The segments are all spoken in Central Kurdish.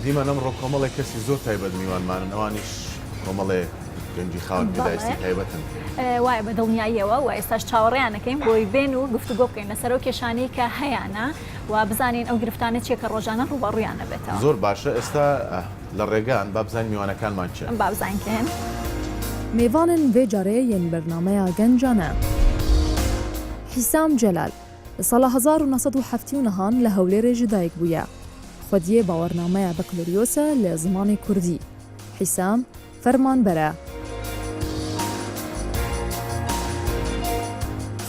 دیمە نەمڕۆ کۆمەڵێک کەسی زۆر تایبەت میوانمانن ئەوانیش کۆمەڵێ گەنجی خاوەن پێداویستی تایبەتن وایە بە دڵنیاییەوە و ئێستاش چاوەڕێیانەکەین بۆی بێن و گفتوگۆ بکەین لەسەر ئەو کێشانەی کە هەیەە و بزانین ئەو گرفتانە چێکە ڕۆژانە ڕوبەڕوویانە بێتەوە. زۆر باشە ئێستا لە ڕێگان با بزانین میوانەکانمان چێ. با بزانکەن. میوانن vê carê yên bernameya gencan e. Hîsam Celal li sala 1979 li Hewlêrê ji dayîk bûye. Xwediyê bawernameya Bakaloryosa li zimanê Kurdî. Hîsam fermanber e.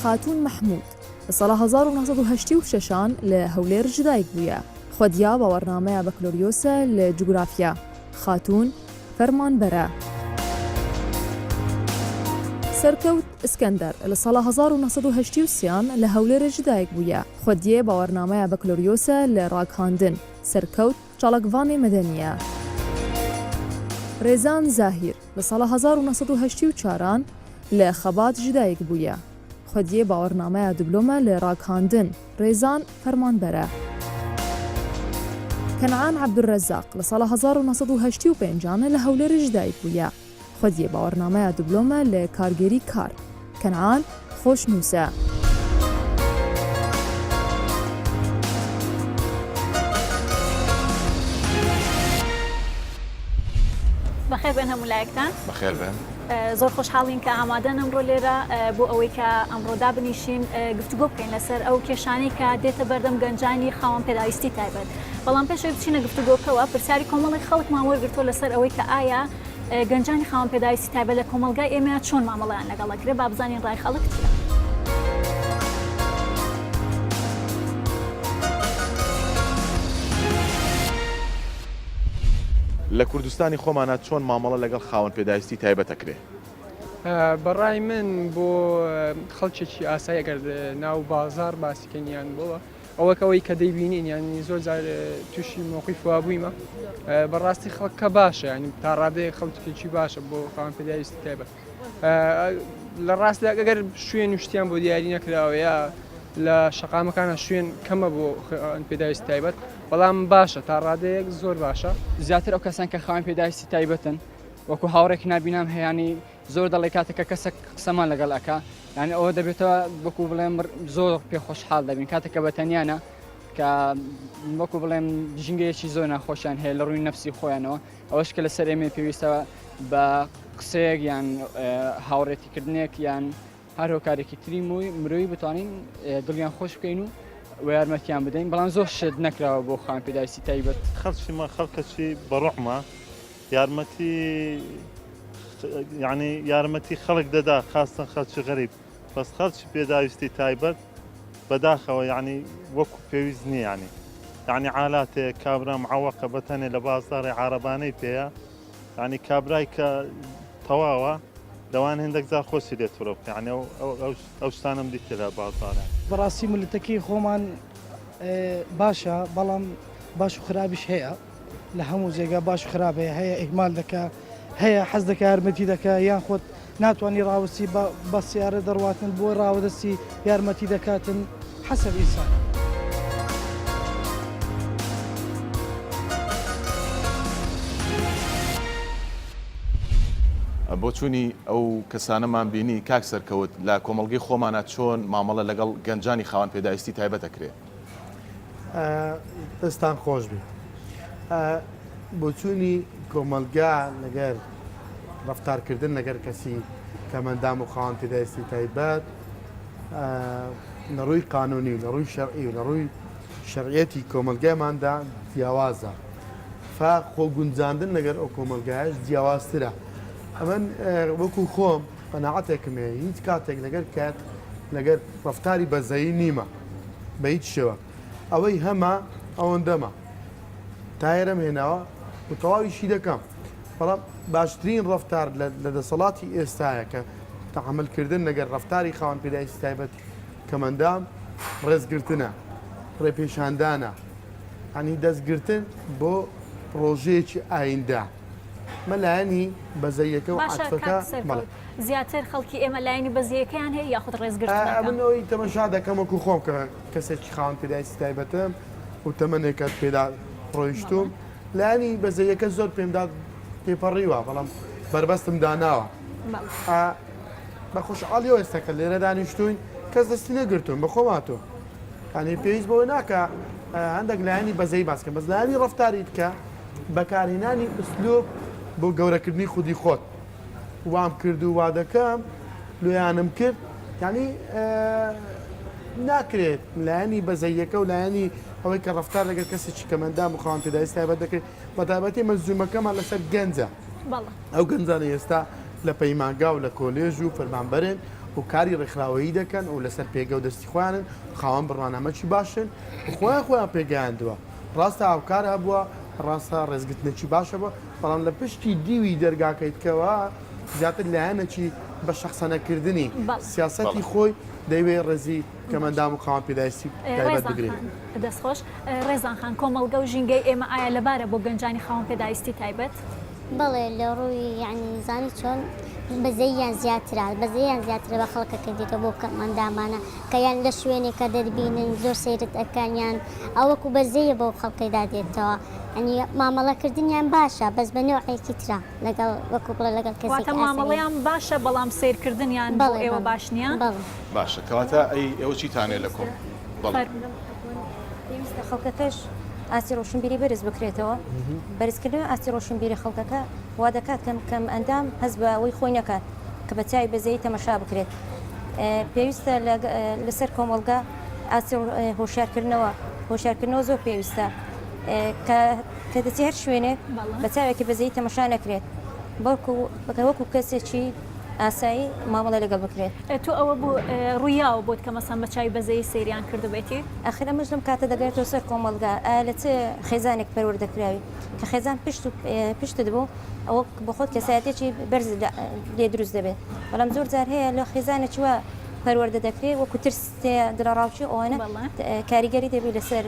Xatûn Mehmûd li sala 1986 li Hewlêr ji dayîk bûye. Xwediya bawernameya Bakaloryosa li Coğrafya. Xatûn fermanber e. سەرکەوت ئسکەندەر لە ساڵە 1980 لە هەولێرە ji dayîk bûye. Xwediyê bawernameya Bakaloryosa li rakandin. Serkewt çalakvanê medeniye. Rêzan Zahîr li sala 1984 li Xebat ji dayîk bûye. Xwediyê bawernameya diplome li rakandin. Rêzan fermanber e. Ken'an Abdurrezzaq li sala 1985 li Hewlêrê ji dayîk bûye. Xwediyê bawernameya diplome li kargerî kar. Ken'an xweşnûs e. بەخێر بێن هەموو لایەکتان. بەخێر بێن. زۆر خۆشحاڵین کە ئامادەن ئەمڕۆ لێرە بۆ ئەوەی کە ئەمڕۆدا بنیشین گفتوگۆ بکەین لەسەر ئەو کێشانەی کە دێتە بەردەم گەنجانی خاوەن پێداویستی تایبەت. بەڵام پێشەوەی بچینە گفتوگۆکەوە پرسیاری کۆمەڵی خەڵکمان وەرگرتووە لەسەر ئەوەی کە ئایا گەنجانی خاوەن پێداویستی تایبەت لە کۆمەلگای ئێمە چۆن مامەڵەیان لەگەڵەکرێ با بزانین ڕای خەڵک چییە. لە کوردستانی خۆمانە چۆن مامەڵە لەگەڵ خاوەن پێداویستی تایبەتەکرێ؟ بەڕای من بۆ خەڵکێکی ئاسایی ئەگەر ناو بازار باسیکەنیان بۆەوە ئەوەکەوەی کە دەیبینین ینی زۆر جار تووشی موقعی فوابوویمە بەڕاستی خەڵکە باشە ینی تا ڕادەیە خەڵکێکی باشە بۆ خاوەن پێداویستی تایبەت. لە ڕاستدا ئەگەر شوێن وشتیان بۆ دیاری نەکراوەیە لە شەقامەکانە شوێن کەمە بۆ خاوەن پێداویستی تایبەت بەڵام باشە تا ڕادەیەک زۆر باشە. زیاتر ئەو کەسان کە خاوەن پێداویستی تایبەتن وەکو هاوڕێک نابینام هەیەی زۆر دەڵێ کاتێکە کەسێک قسەمان لەگەڵ ئەکا یعنی ئەوە دەبێتەوە وەکو بڵێم زۆر پێ خۆشحاڵ دەبین کاتێکە بەتەنیانە کە وەکو بڵێم ژینگەیەکی زۆر ناخۆشیان هەیە لە ڕووی نەفسی خۆیانەوە ئەوەش کە لەسەر ئێمە پێویستەوە بە قسەیەک یان هاوڕێتیکردنێک یان هەر هۆکارێکی تری مرۆیی بتوانین دڵیان خۆش بکەین و یارمەتیان بدەین بەڵام زۆر شت نەکراوە بۆ خاوەن پێداویستی تایبەت. خەڵکیمان خەڵکەکی بەڕوحمە یارمەتی یعنی یارمەتی خەڵک دەدا خاستن خەڵکی غەریب بەس خەڵکی پێداویستی تایبەت بەداخەوە یعنی وەکو پێویست نییە یعنی عالاتێک کابرا معوەقە بەتەنێ لە بازاڕی عارەبانەی پێەیە یعنی کابرای کە تەواوە دەوان هێندێک جار خۆشی لێت وەرە بکە یعنی ئەو شتانم دیتە لە بازاڕە. بەڕاستی ملتەکەی خۆمان باشە بەڵام باش و خراپیش هەیە لە هەموو جێگا باش و خراپ هەیە ئیهمال دەکا هەیە حەز دەکە یارمەتی دەکا یان خۆت ناتوانانی ڕاوەستی بە سیارە دەڕواتن بۆ ڕاوەدەستی یارمەتی دەکاتن حەسەب ئینسان. بۆ چوونی ئەو کەسانەمان بینی کاک سەرکەوت لە کۆمەڵگەی خۆمانە چۆن مامەڵە لەگەڵ گەنجانی خاوەن پێداویستی تایبەتەکرێ؟ دەستان خۆش بێ بۆ چوونی کۆمەلگا لەگەر ڕەفتارکردن لەگەر کەسی کەمەندام و خاوەن پێداویستی تایبەت لە ڕووی قانونی لە ڕووی شەرعی و لە ڕووی شەرعیەتی کۆمەلگایماندا جیاوازە خۆ گونجاندن لەگەر ئەو کۆمەلگایش جیاوازترە. ئەمن وەکو خۆم قەناعەتێکم هەیە هیچ کاتێک لەگەر کات لەگەر ڕەفتاری بەزەیی نیمە بە هیچ شێوە ئەوەی هەمە ئەوەندەمە تایرم هێناوە و تەواویشی دەکەم بەڵام باشترین ڕەفتار لە دەسەڵاتی ئێستایە کە تەحملکردن لەگەر ڕەفتاری خاوەن پێداویستی تایبەت کەمەندام ڕێزگرتنە ڕێپێشاندانە ئەنی دەستگرتن بۆ ڕۆژەیەکی ئایندە مەلایەنی بەزەیەکە و عاتفەکە زیاتر خەڵکی ئێمە لایەنی بەزیەکەیان هەیە یاخود ڕێزگرتن منەوەی تەمەشا دەکەم وەکو خۆم کە کەسێکی خاوەن پێداویستی تایبەتم و تەمەنێکە پێدا ڕۆیشتوم لانی بەزەیەکە زۆر پێمدا تێپەڕیوە بەڵام بربەستم داناوە بە خۆشحاڵیەوە ئێستاکە لێرە دانیشتوین کەس دەستی نەگرتوون بە خۆماتۆ هەنی پێویست بەوە ناکە هەندێک لایانی بەزەی باسکە بەس لایانی ڕفتاری بکە بەکارهێنانی ئوسلوب بۆ گەورەکردنی خودی خۆت وام کرد و وا دەکەم لۆیانم کرد ینی ناکرێت لایانی بەزەیەکە و لایانی ئەوەی کە ڕفتار لەگەر کەسێکی کەمەندام و خاوەن پێداویستی تایبەت دەکرێت بە تایبەتی مەزومەکەمان لەسەر گەنجە ئەو گەنجانە ئێستا لە پەیمانگا و لە کۆلێژ و فەرمانبەرن و کاری ڕێکخراوەیی دەکەن و لەسەر پێگە و دەستی خوانن خاوەن بڕوانامەکی باشن خۆیان پێگەیاندووە ڕاستە هاوکار هەبووە ڕاستە ڕێزگرتنێکی باشە بووە بەڵام لە پشتی دیوی دەرگاکەیتکەوە زیاتر لایەنێکی بە شخصەنەکردنی سیاسەتی خۆی دەیوێت ڕێزی کەمەندام و خاوەن پێداویستی تایبەت بگرێت. دەستخۆش ڕێزان خان کۆمەڵگە و ژینگەی ئێمە ئایا لەبارە بۆ گەنجانی خاوەن پێداویستی تایبەت؟ بەڵێ لە ڕووی یعنی زانی چۆن بەزەیان زیاترا بەزەیان زیاترە بە خەڵکەکە دیتە بۆ کەمەندامانە کە یان لە شوێنێکە دەربینن زۆر سیرت ئەەکانیان ئەوەکو بەزەیە بۆ خەڵکیدا دێتەوە ئەنی مامەڵەکردنیان باشە بەس بە نەوەیەکی ترا لەگەڵ وەکو بڵێ لەگەڵ کەسێکی مامەڵەیان باشە بەڵام سیرکردنیان بۆ ئێوە باش نییە؟ باشە کەواتە ئێوە چیتانێ لە کۆم پێویستە خەڵکەکەش ئاسی ڕۆشنبیری بەرز بکرێتەوە بەرزکردن ئاسی ڕۆشنبیری خەڵکەکە وا دەکات کەم ئەندام هەست بە ئەوەی خۆی نەکات کە بە چای بەزەی تەمەشا بکرێت پێویستە لەسەر کۆمەڵگا ئاسی هۆشیارکردنەوە زۆر پێویستە کە دەچی هەر شوێنێک بە چاوێکی بەزەی تەمەشا نەکرێت وەکو کەسێکی ئاسایی مامەڵە لەگەڵ بکرێت. تۆ ئەوە بوو ڕوویاوە بۆت کە مەسەن بە چای بەزەی سریان کردبێتی؟ ئەخر ئەمەش لەم کاتە دەگرێتەوە سەر کۆمەڵگا لە چ خێزانێک پەروەردەکراوی کە خێزان پشتت بوو ئەوە بە خۆت کەسایەتێکی بەرز لێ دروست دەبێت بەڵام زۆر جار هەیە لە خێزانێکی وە پەروەردە دەکرێت وەکو ترسێ دڵەڕاوچی ئەوانە کاریگەری دەبێت لەسەر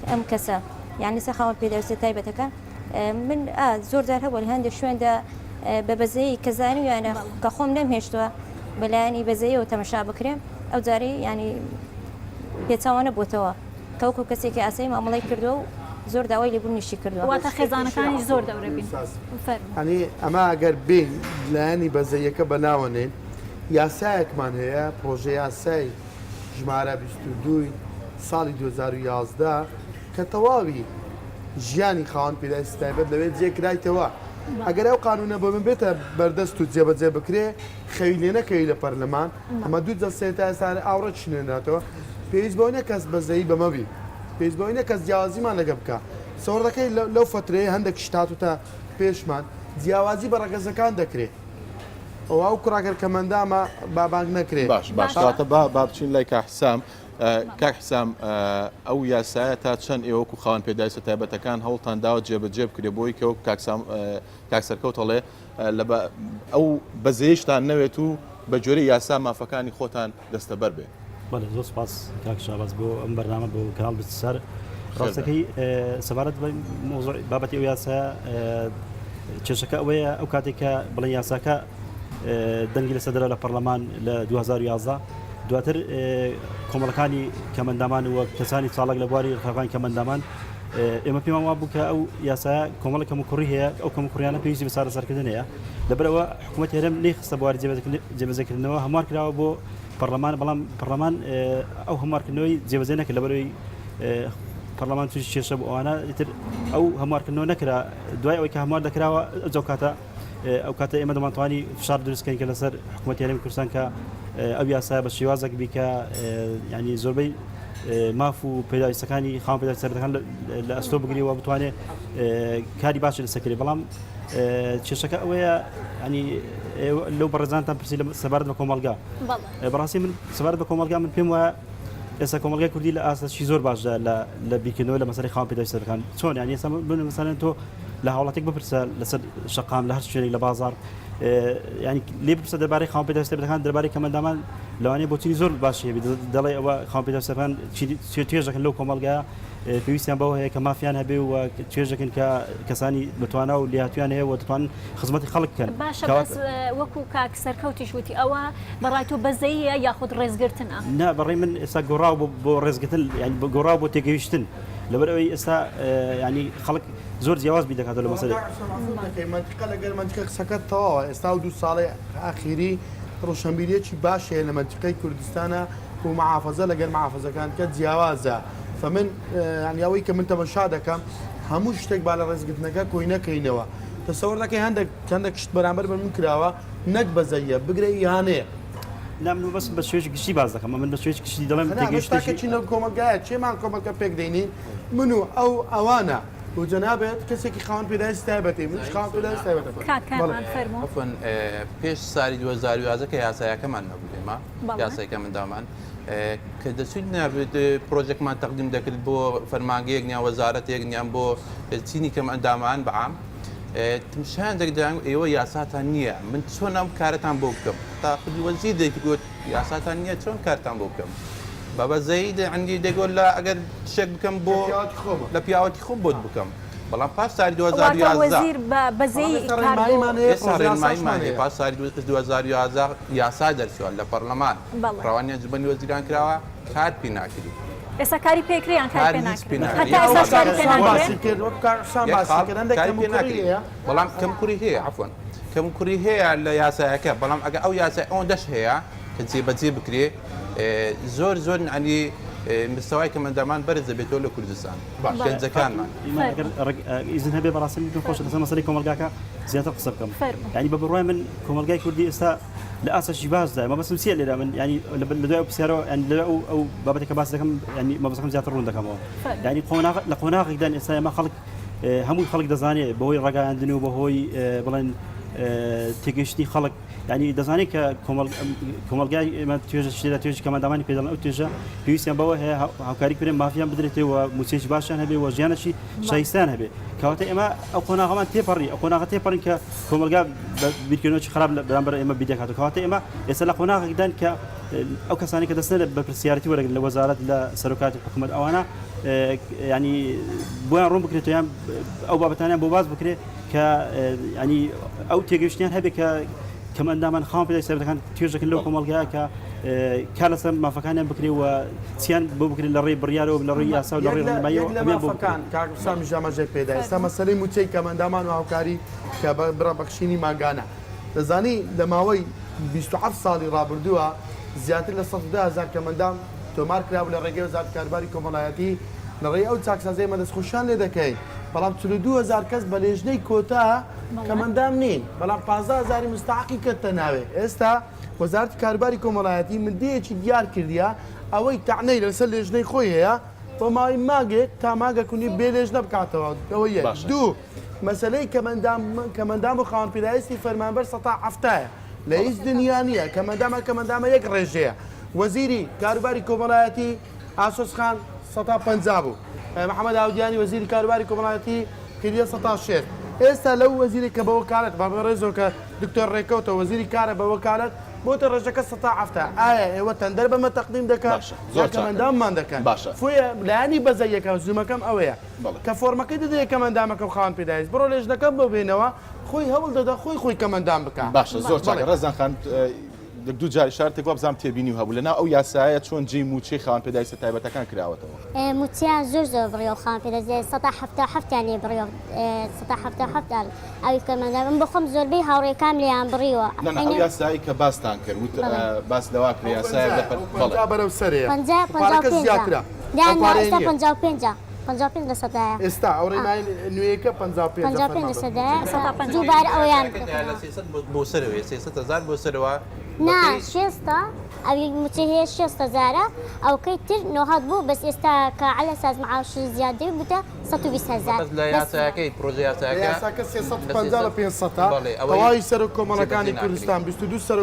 ئەم کەسە یعنی سە خاوەن پێداویستی تایبەتەکە من زۆر جار هەبوو لە هەندێک شوێندا بە بەزەی کەزانی یانە کە خۆم نەمهێشتووە بەلایانی بەزەیەوە تەمەشا بکرێن ئەو جارەی ینی پێچاوانە بۆتەوە کەوکو کەسێکی ئاسایی مامەڵی کردو و زۆر داوای لێبوونیشی کردووە واتە خێزانەکانی زۆر دەورە بین هەنی ئەمە ئەگەر بین لایانی بەزەیەکە بەناوەنێن یاسایەکمان هەیە پرۆژه یاسای ژمارە 22 ساڵی 2011 کە تەواوی ژیانی خاوەن پێداویستی تایبەت لەوێ جێکرایتەوە ئەگەر ئەو قانونە بۆ من بێتە بەردەست و جێبەجێ بکرێ خەوی لێ نەکەوی لە پەرلەمان ئەمە دوو جەلسەیە تا ئێستانە ئاوڕە چنێنراتەوە پێویست بەوەی نە کەس بەزەیی بەمەبی پێویست بەوەی نە کەس جیاوازیمان لەگە بکە سەوەڕەکەی لەو فترەیە هەندێک شتات و تا پێشمان جیاوازی بە ڕەگەزەکان دەکرێت ئەو ئەو کوڕاگەر کەمەندامە بابانگ نەکرێت باشاتە با بچین لای کاحسام کاحسام ئەو یاسایە تا چەند ئێوەکو خاوەن پێداویستە تایبەتەکان هەوڵتان داوە جێبەجێ بکرێ بۆی کە کاکسەرکەوتەڵێ ئەو بەزەیشتان نەوێت و بە جۆرەی یاسا مافەکانی خۆتان دەستەبەر بێ. بەڵێ زۆر سپاس کاک شاباز بۆ ئەم بەرنامە بۆ کاناڵ بسەر ڕاستەکەی سەبارەت بابەتی ئەو یاسایە کێشەکە ئەوەیە ئەو کاتێککە بڵێن یاساکە دەنگی لەسەر دەرە لە پەرلەمان لە 2011 دواتر کۆمەڵەکانی کەمەندامان و کەسانی ساڵک لە بواری ڕخەکانی کەمەندامان ئێمە پێمان وا بوو کە ئەو یاسایە کۆمەڵە کەموکوڕی هەیە ئەو کەموکوڕیانە پێویستی بە سارەسەرکردن هەیە لەبەرەوە حکوومەت هێرەم نەیخستە بواری جێبەجێکردنەوە هەموار کراوە بۆ پەرلەمان بەڵام پەرلەمان ئەو هەموارکردنەوەی جێبەجێ نەکرد لەبەرەوەی پەرلەمان توش کێشە بۆ ئەوانە ئیتر ئەو هەموارکردنەوە نەکرا دوای ئەوەی کە هەموار دەکراوە ئەو کاتە ئەو کاتە ئێمە دەمانتوانی فشار دروستکەین کە لەسەر حکوومەت هێرەمی کوردستان کە ئەو یاسایە بە شێوازێک بیکە ینی زۆربەی ماف و پێداویستەکانی خاوەن پێداویستەکان لە ئەستۆ بگریەوە بتوانێت کاری باشی لەسەکرێ بەڵام کێشەکە ئەوەیە ینی لەو بەڕێزانتان پرسی سەبارەت بە کۆمەڵگا بەڕاستی من سەبارەت بە کۆمەڵگا من پێم وایە ئێستا کۆمەڵگای کوردی لە ئاساسشی زۆر باشە لە بیکردنەوە لە مەسەلەی خاوەن پێداویستەکان چۆن یانی ئێستا مثلا تۆ لە هاوڵاتێک بپرسە لەسەر شەقام لە هەر شوێنێک لە بازار ینی لێ بپرسە دەربارەی خاوەن پێداویستەکان دەربارەی کەمەندامان لەوانەیە بۆچی زۆر باشیە دەڵێ ئەوە خاوەن پێداویستەکان توێژەکەن لەو کۆمەڵگایە پێویستیان بەوە هەیە کە مافیان هەبێ و توێژەکەن کە کەسانی بتوانە و لێهاتویان هەیە و دەتوانن خزمەتی خەڵک بکەن. باشە بەس وەکو کاک سەرکەوتیش وتی ئەوە بەڕای تۆ بەزەیە یاخود ڕێزگرتنە؟ نا بەڕێی من ئێستا گۆڕاو بۆ ڕێزگرتن یعنی گۆڕاو بۆ تێگەیشتن لەبەرەوەی ئێستا ینی خەڵک زۆر جیاواز بی دەکات لە مەسەلێ منطقە لەگەر منطقە قسەکەت تەواوە ئێستا و 2 ساڵی ئاخیری ڕۆشنبیرێکی باشەیە لە منطقەی کوردستانە و محافظە لەگەر محافظەکان کە جیاوازە فمن ینیاوەی کە من تەمەشا دەکەم هەموو شتێک با لە ڕێزگرتنەکە کۆی نەکەینەوە تەسەوەر دەکەی هەندێک شت بەرامبەر بە من کراوە نەک بەزەیە بگرێ یانەیە لا من بس شوێژ گشتی باز دەکەم من بە شوێژ گشتی دەڵێم تێگەشتێکی نەو کۆمەلگایە چێمان کۆمەلگە پێک دەینین من و ئەو ئەوانە و جەنابێت کەسێکی خاوەن پێداویستی تایبەتی منش خاوەن پێداویستی تایبەتە عفوان پێش ساڵی 2011 کە یاسایەکەمان نەبووێمە یاسایەکە منداڵمان کە دەچوین نابێت پرۆژێکمان تەقدیم دەکرد بۆ فەرمانگەیەک نیان وەزارەتێک نیان بۆ چینی کەم ئەندامان بەعام تمشان دەکدان ئێوە یاساتان نییە من چۆن ئەم کارەتان بۆ بکەم تا وەزیر دەیگوت یاساتان نییە چۆن کارتان بۆ بکەم بەبەزەی عندی دەگۆل لە ئەگەر شێک بکەم بۆ لە پیاوەتی خۆم بۆت بکەم بەڵام پاش ساڵی 2011 پاش ساڵی 2011 یاسا دەرچووە لە پەرلەمان ڕەوانیان جوبەنی وەزیران کراوە کار پێ ناکردی ئێستا کاری پێکریان کار پێ ناکردی بەڵام کەمکوری هەیە عفوان کەمکوری هەیە لە یاسایەکە بەڵام ئەگە ئەو یاسای ئەوەندەش هەیە کە جێبەجێ بکرێ زۆر زۆر عنی مستەوای کەمەندەمان بەرز دەبێتەوە لە کوردستان گەنجەکانمان ئیزن هەبێ بەڕاستی خۆش لەسەر مەسەلەی کۆمەلگاکە زیاتر قسە بکەم ینی بە بڕوای من کۆمەلگای کوردی ئێستا لە ئاساشی بازدا مە بەسم سیە لێرا من ینی لە دوای پرسیارەوە ئەو بابەتێکە باس دەکەم ینی مەبەستەکەم زیاتر ڕوون دەکەمەوە ینی لە قۆناغێکدان ئێستا ئێمە خەڵک هەمووی خەڵک دەزانێت بەهۆی ڕێگەیاندن و بەهۆی بڵێن تێگەشتی خەڵک ینی دەزانێت کە کۆمەلگای ئێمە توێژە شتێدا توێژی کەمەنداوانی پێدەڵن ئەو توێژە پێویستیان بەوە هەیە هاوکاری کرێن مافیان بدرێتەوە موچێکی باشیان هەبێ و ژیانەشی شایستان هەبێ کەواتە ئێمە ئەو قۆناغەمان تێپەڕی ئەو قۆناغە تێپەڕین کە کۆمەلگا بیرکردنەوەی خراپ بەرامبەر ئێمە بیدەکاتەوە کەواتە ئێمە ئێستا لە قۆناغێکدان کە ئەو کەسانی کە دەستێنە بە پرسیارەتی وەرەگرن لە وەزارەت لە سەرۆکاتی حکوومەت ئەوانە ینی بۆیان ڕوون بکرێتەوە یان ئەو بابەتانیان بۆ باز بکرێت کە ینی ئەو تێگەشتیان هەبێت کە کەمەندامان خاوەن پێدای سەرەکان توێژەکەن لەو کۆمەلگایە کە کار لەسەر مافەکانیان بکرێ و چیان بۆ بکرێت لە ڕێی بڕیارەوە لە ڕێی یاسا و لە ڕێی ڕێنماییەوە مافەکان کاکسامی ژامەژێ پێدا ئێستا مەسەلەی موچەی کەمەندامان و هاوکاری کە بڕە بەخشینی ماگانە دەزانی لە ماوەی 27 ساڵی ڕابردووە زیاتر لە 110,000 کەمەندان تۆمار کراوە لە ڕێگەی وەزارەتی کارباری کۆمەڵایەتی لە ڕێی ئەو چاکسازەی مەدەستخۆشیان لێ دەکەین بەڵام 42,000 کەس بە لێژنەی کۆتا کەمەندام نین بەڵام 15,000 مستحقی کردتە ناوێ ئێستا وەزارەتی کارباری کۆمەڵایەتی مندەیەکی دیار کردیە ئەوەی تەعنەی لەسەر لێژنەی خۆی هەیە بۆ ماوەی ماگێک تا ماگەکونی بێ لێژنە بکاتەوە ئەوە یەک دوو مەسەلەی کەمەندام و خاوەن پێداویستی فەرمانبەر 170ە لە هیچ دنیا نییە کەمەندامە یەک ڕێژەیە وەزیری کاروباری کۆمەڵایەتی ئاسۆسخان 150 بوو محەممەد ئاودیانی وەزیری کاروباری کۆمەڵایەتی کردیە 106 ئێستا لەو وەزیری کە بە وەکالەت با ڕێزەوە کە دکتۆر ڕێکەوتە وەزیری کارە بە وەکالەت بۆتە ڕێژەکە 170 ئایا ئێوە تەندەر بەمە تەقدیم دەکات کەمەنداممان دەکەن فۆیە لایانی بەزەیەکە زوومەکەم ئەوەیە کە فۆرمەکەی دەدەیە کەمەندامەکە و خاوەن پێداویست بڕۆ لێژنەکەم بۆ بێنەوە خۆی هەوڵ دەدا خۆی کەمەندام بکات باشە زۆر چاکە ڕێزان خان دوو جاری شارتێک وە بزانام تێبینی هەبوو لەناو ئەو یاسایە چۆن جێی موچەی خاوەن پێداویستە تایبەتەکان کراوەتەوە موچیان زۆر بڕیەوە خاوەن پێداویست 177 بڕیەوە 177 ئەوی کەمەندام من بخۆم زۆربەی هاوڕێکام لێیان بڕیوە ئەو یاسایی کە باستان کرد باس لەوا کرد یاسایە بەرەو سەرەیە 55 لە سەدایە ئێستا ئەو ڕێنمای نوێیەکە 55 لە سەدایە دووبار ئەویان بۆ سەرەوەی 300,000 بۆ سەرەوە نا 6 ئەوی موچە هەیە 6,000 ئەوکەی تر نۆهات بوو بەس ئێستا کە عەلە ساز معاش زیادەی بوتە 120,000 لە یاسایەکەی پرۆژە یاساکە 350 لە 500 تەواوی سەر کۆمەڵەکانی کوردستان 22 سەر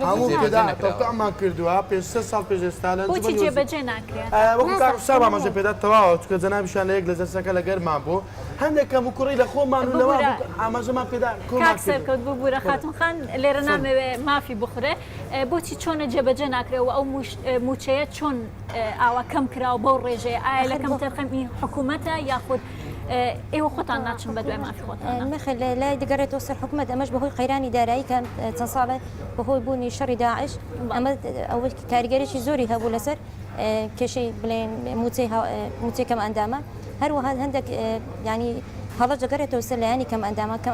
هەموو پێدا تەوقیعمان کردووە پێش 3 ساڵ پێش ئێستا بۆچی جێبەجێ ناکرێت وەکو کاکوساب ئاماژە پێدا تەواوە چکە جەنابیشان لە یەک لە جەلسەکە لەگەرمان بوو هەندێک کەم و کوڕی لە خۆمان و لەوە ئاماژەمان پێدا کاک سەرکەوت ببوورە خاتون خان لێرە نامەوێ مافی بخورێ بۆچی چۆنە جێبەجێ ناکرێەوە ئەو موچەیە چۆن ئاوا کەم کراوە بەو ڕێژەیە ئایا لەکەم تەرخەمی حکوومەتە یاخود ئێوە خۆتان ناچن بە دوای مافی خۆتان مخل لای دەگەڕێتەوە سەر حکوومەت ئەمەش بەهۆی قەیرانی دارایی کە چەند ساڵە بەهۆی بوونی شەڕی داعش ئەمە ئەوە کاریگەرێکی زۆری هەبوو لەسەر کێشەی بڵێن موچێکەم ئەندامە هەروەها هەندێک ینی هەڵە جگەرێتەوە سەر لایانی کەم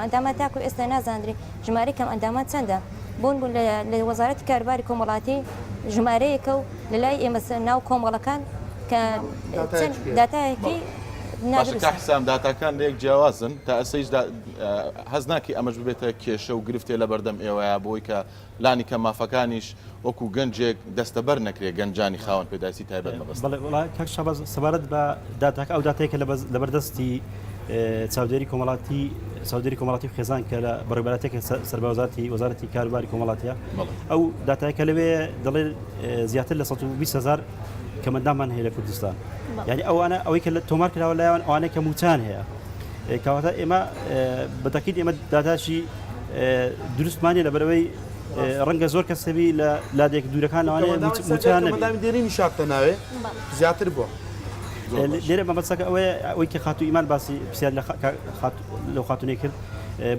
ئەندامە تاکو ئێستا نازاندرێ ژمارە کەم ئەندامە چەندە بۆن بوون لە وەزارەتی کاروباری کۆمەڵاتی ژمارەیەکە و لە لای ئێمە ناو کۆمەڵەکان کە داتایەکی حسام داتاکان لێک جیاوازن تا ئەسەیش هەز ناکی ئەمەش ببێتە کێشە و گرفتێ لە بەردەم ئێوەیە بۆی کە لانی کە مافەکانیش وەکو گەنجێک دەستەبەر نەکرێت گەنجانی خاوەن پێداسی تایبەت مەبەست سەبارەت بە داتاکە ئەو داتەیەکە لە بەردەستی چاودێری کۆمەڵاتی خێزان کە لە بەڕێبەراتێکە سەربەوزارتی وەزارەتی کاروباری کۆمەڵاتیە ئەو داتایەکە لەوێ دەڵێ زیاتر لە 120,000 کەمەندامان هەیە لە کوردستان یعنی ئەوانە ئەوەی کە تۆمار کراوە لایەوان ئەوانەیە کە موچان هەیە کەواتە ئێمە بەتاکید ئێمە داتاشی دروستمانە لە بەرەوەی ڕەنگە زۆر کەسەبی لە لادێک دوورەکان ئەوانەیە موچان دێری شاتە ناوێ زیاتر بووە لێرە مەبەستەکە ئەوەی کە خاتو ئیمان باسی پرسیار لەو خاتونەی کرد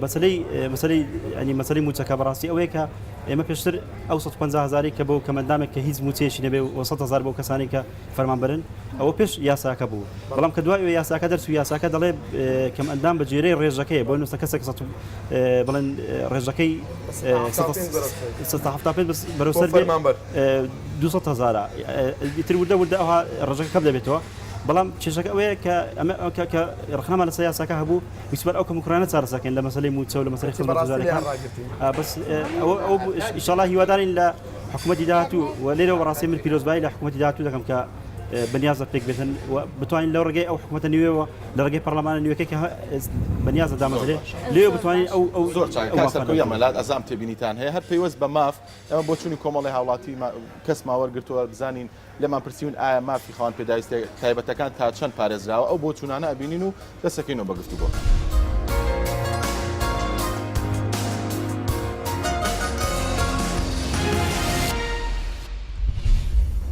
مەسەلەی موچەکە بەڕاستی ئەوەیە کە ئێمە پێشتر ئەو 150,000 کە بۆ کەمەندامێک کە هیچ موچێشی نەبێ و 100,000 بۆ کەسانی کە فەرمانبەرن ئەوە پێش یاساکە بوو بەڵام کە دوای یاساکە دەرس و یاساکە دەڵێ کەمەندام بە جێرەی ڕێژەکەی بۆ نووسە کەسێک بڵێن ڕێژەکەی 175 بەرەوسەر 200,000 ئیتر وردە ئەوها ڕێژەکە کەم دەبێتەوە بەڵام کێشەکە ئەوەیە کە ڕخنەما لە سیاساکە هەبوو ویسبەر ئەو کەمکرانە چارەسەکەن لە مەسەلەی موچە و لە مەسەلەی خزمەتگوزاریەکان بەس ئەو ئینشاءالله هیوادارین لە حکوومەتی داهاتوو و لێرەوە بەڕاستی من پیرۆزبایی لە حکوومەتی داهاتوو دەکەم کە بەنیازە پێک بێتن و بتوانین لەو ڕێگەی ئەو حکوومەتە نوێەوە لە ڕێگەی پەرلەمانە نوێەکەی کە بەنیازە دامەزرێ لێو بتوانین ئەو زۆر مەلات ئەزام تێبینیتان هەیە هەر پێیوەست بە ماف ئەمە بۆ چوونی کۆمەڵی هاوڵاتی کەس ماوەرگرتووە بزانین لەمان پرسیون ئایا مافی خاوەن پێداویستی تایبەتەکان تا چەند پارێزراوە ئەو بۆ چوونانە ئەبینین و دەسەکەینەوە بە گفتوگۆ.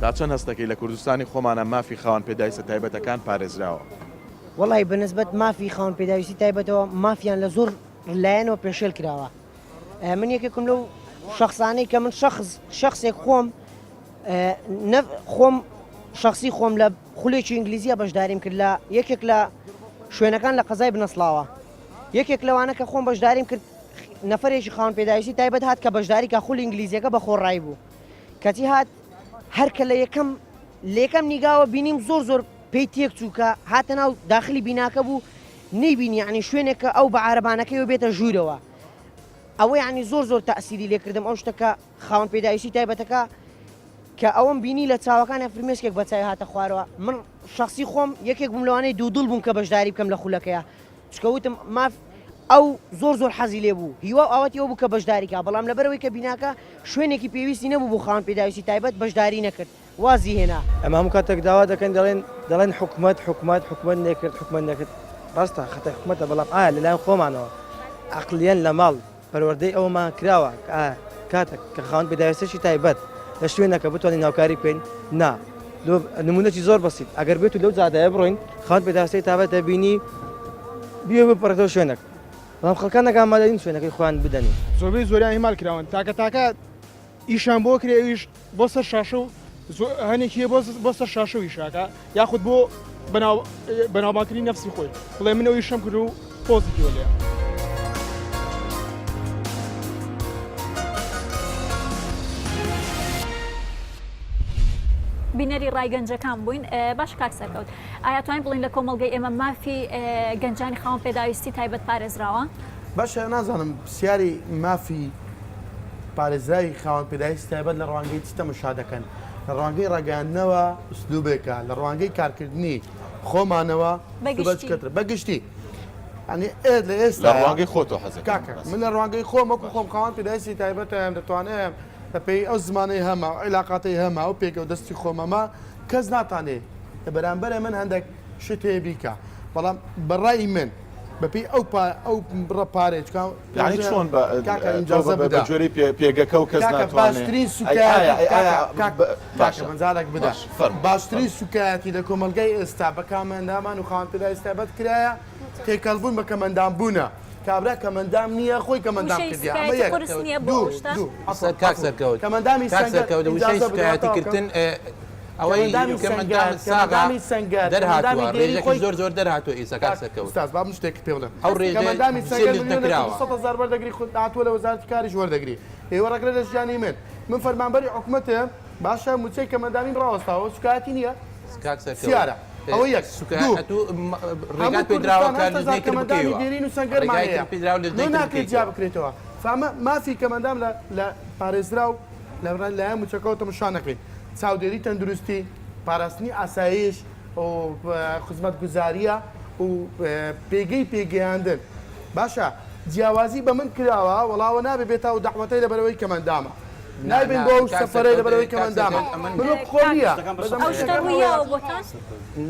تا چەند هەستەکەی لە کوردستانی خۆمانە مافی خاوەن پێداویستە تایبەتەکان پارێزراوە؟ وڵی بەنسبەت مافی خاوەن پێداویستی تایبەتەوە مافیان لە زۆر لایەنەوە پێشێل کراوە. من یەکێکم لەو شخصانەی کە من شخصێک خۆم شخصی خۆم لە خولێکی ئینگلیزیە بەشداریم کرد لە یەکێک لە شوێنەکان لە قەزای بنەسڵاوە یەکێک لەوانە کە خۆم بەشداریم کرد نەفرێکی خاوەن پێداویستی تایبەت هات کە بەشداری کە خولی ئینگلیزیەکە بە خۆڕایی بوو کەچی هات هەرکە لە یەکەم نیگاوە بینیم زۆر پێی تێک چوو کە هاتە ناو داخلی بیناکە بوو نەیبینی ینی شوێنێکە ئەو بە عارەبانەکەیەوە بێتە ژوورەوە ئەوە ینی زۆر تەئسیری لێکردم ئەو شتەکە خاوەن پێداویستی تایبەتەکە کە ئەوەم بینی لە چاوەکانی فرمێسکێک بەچای هاتە خوارەوە من شخصی خۆم یەکێک بووم لەوانەی دوودڵ بووم کە بەشداری بکەم لە خولەکەیە چکەوتم ماف ئەو زۆر حەزی لێ بوو هیوا ئەوەتی ئەو بوو کە بەشداریکە بەڵام لەبەرەوەی کە بیناکە شوێنێکی پێویستی نەبوو بۆ خاوەن پێداویستی تایبەت بەشداری نەکرد وازی هێنا ئەمە هەموو کاتێک داوا دەکەن دەڵێن حکوومەت نەکرد ڕاستە خەتە حکوومەتە بەڵام ئایا لەلایەن خۆمانەوە عەقلیەن لە ماڵ پەروەردەی ئەومان کراوە کاتێک کە خاوەن پێداویستێکی تایبەت لە شوێنەکە بتوانین ناوکاری بکەین نا نمونەی زۆر بەسیت ئەگەر بێت و لەو جادایە بڕۆین خاوەن پێداویستی تایبەت دەبینی بیێ بپەڕێتەوە شوێنەک بەڵام خەڵکان ئامادەین شوێنەکەی خۆیان بدەنی زۆریان هیمال کراون تاکە ئیشان بۆ کرێ ئیش بۆ سەر شاشە و هەنێکی بۆ سەر شاشە و ئیشاکە یاخود بۆ بەناوبانکردنی نەفسی خۆی بڵێ من ئەو ئیشەم کرد و پۆزیتیڤ لێ بینەری ڕایگەنجەکان بووین باش کاک سەرکەوت ئایا توانین بڵین لە کۆمەڵگەی ئێمە مافی گەنجانی خاوەن پێداویستی تایبەت پارێزراوە؟ باشە نازانم پرسیاری مافی پارێزرایی خاوەن پێداویستی تایبەت لە ڕوانگەی چتە مشا دەکەن لە ڕوانگەی ڕاگەاندنەوە ئوسلوبێکە لە ڕوانگەی کارکردنی خۆمانەوە بەگشتی ئەنی لە ئێستا ڕوانگەی خۆتۆ حەزەکە من لە ڕوانگەی خۆم وەکو خۆم خاوەن پێداویستی تایبەتە دەتوانێم پێی ئەو زمانەی هەما عیلاقاتی هەما و پێکە و دەستی خۆمەمە کەس ناتانێت لە بەرامبەرە من هەندێک شتێ بیکە بەڵام بەڕای من بەپی ئەو بڕە پارێک یعنی چۆن بەجۆری پێگەکە و کەس ناتوانێت باشترین سوکایەتمەنجارێک بدە باشترین سوکایەتی لە کۆمەلگای ئێستا بە کامەندامان و خاوەن پێداویستی تایبەت کرایە تێکەڵبوون بە کەمەندان بوونە کابرا کەمەندام نییە خۆی کەمەندام کاک سەرکەوت وشەی سوکایەتی کردن ئەوەی کەمەندامی کەمەندامی کەمەندامی سەنگەر دەرهاتووە دێری ڕێژێکی زۆر دەرهاتوە ئیسا کاک سەرکەوت ئوستاز با من شتێک پێ بڵێم ئەو ڕێژەیە کەمەندامی سێلیز سەنگەر نەکراوە. 100,000 وەردەگری خود هاتووە لە وەزارەتی کاریش وەردەگری ئێوە ڕێگرە لە ژیانی من فەرمانبەری حکومەتە باشە موچەی کەمەندامی ڕاوەستاوە سوکاتی نییە کاک سەرکەوت سیارە ئەوە یەک ڕێگات پێدراوە کار لەزنێکتر کەمەندامی بکەیەوە دێرین و سەنگەرمانەیە پێدراوە لەزنێکتر ناکرێت جیا بکرێتەوە فامە مافی کەمەندام لە پارێزرا و لایەن موچەکەوتە مشان نەکرێت چاودێری تەندروستی پاراستنی ئاسایش و خزمەت گوزاریە و پێگەی پێگەیاندن باشە جیاوازی بە من کراوە وەڵاوە نابێ بێتەوە دەحمەتەی لەبەرەوەی کەمەندامە نایبن بۆ ئەو سەفەرەی لەبەرەوەی کەمەندامە منۆ خۆ نییە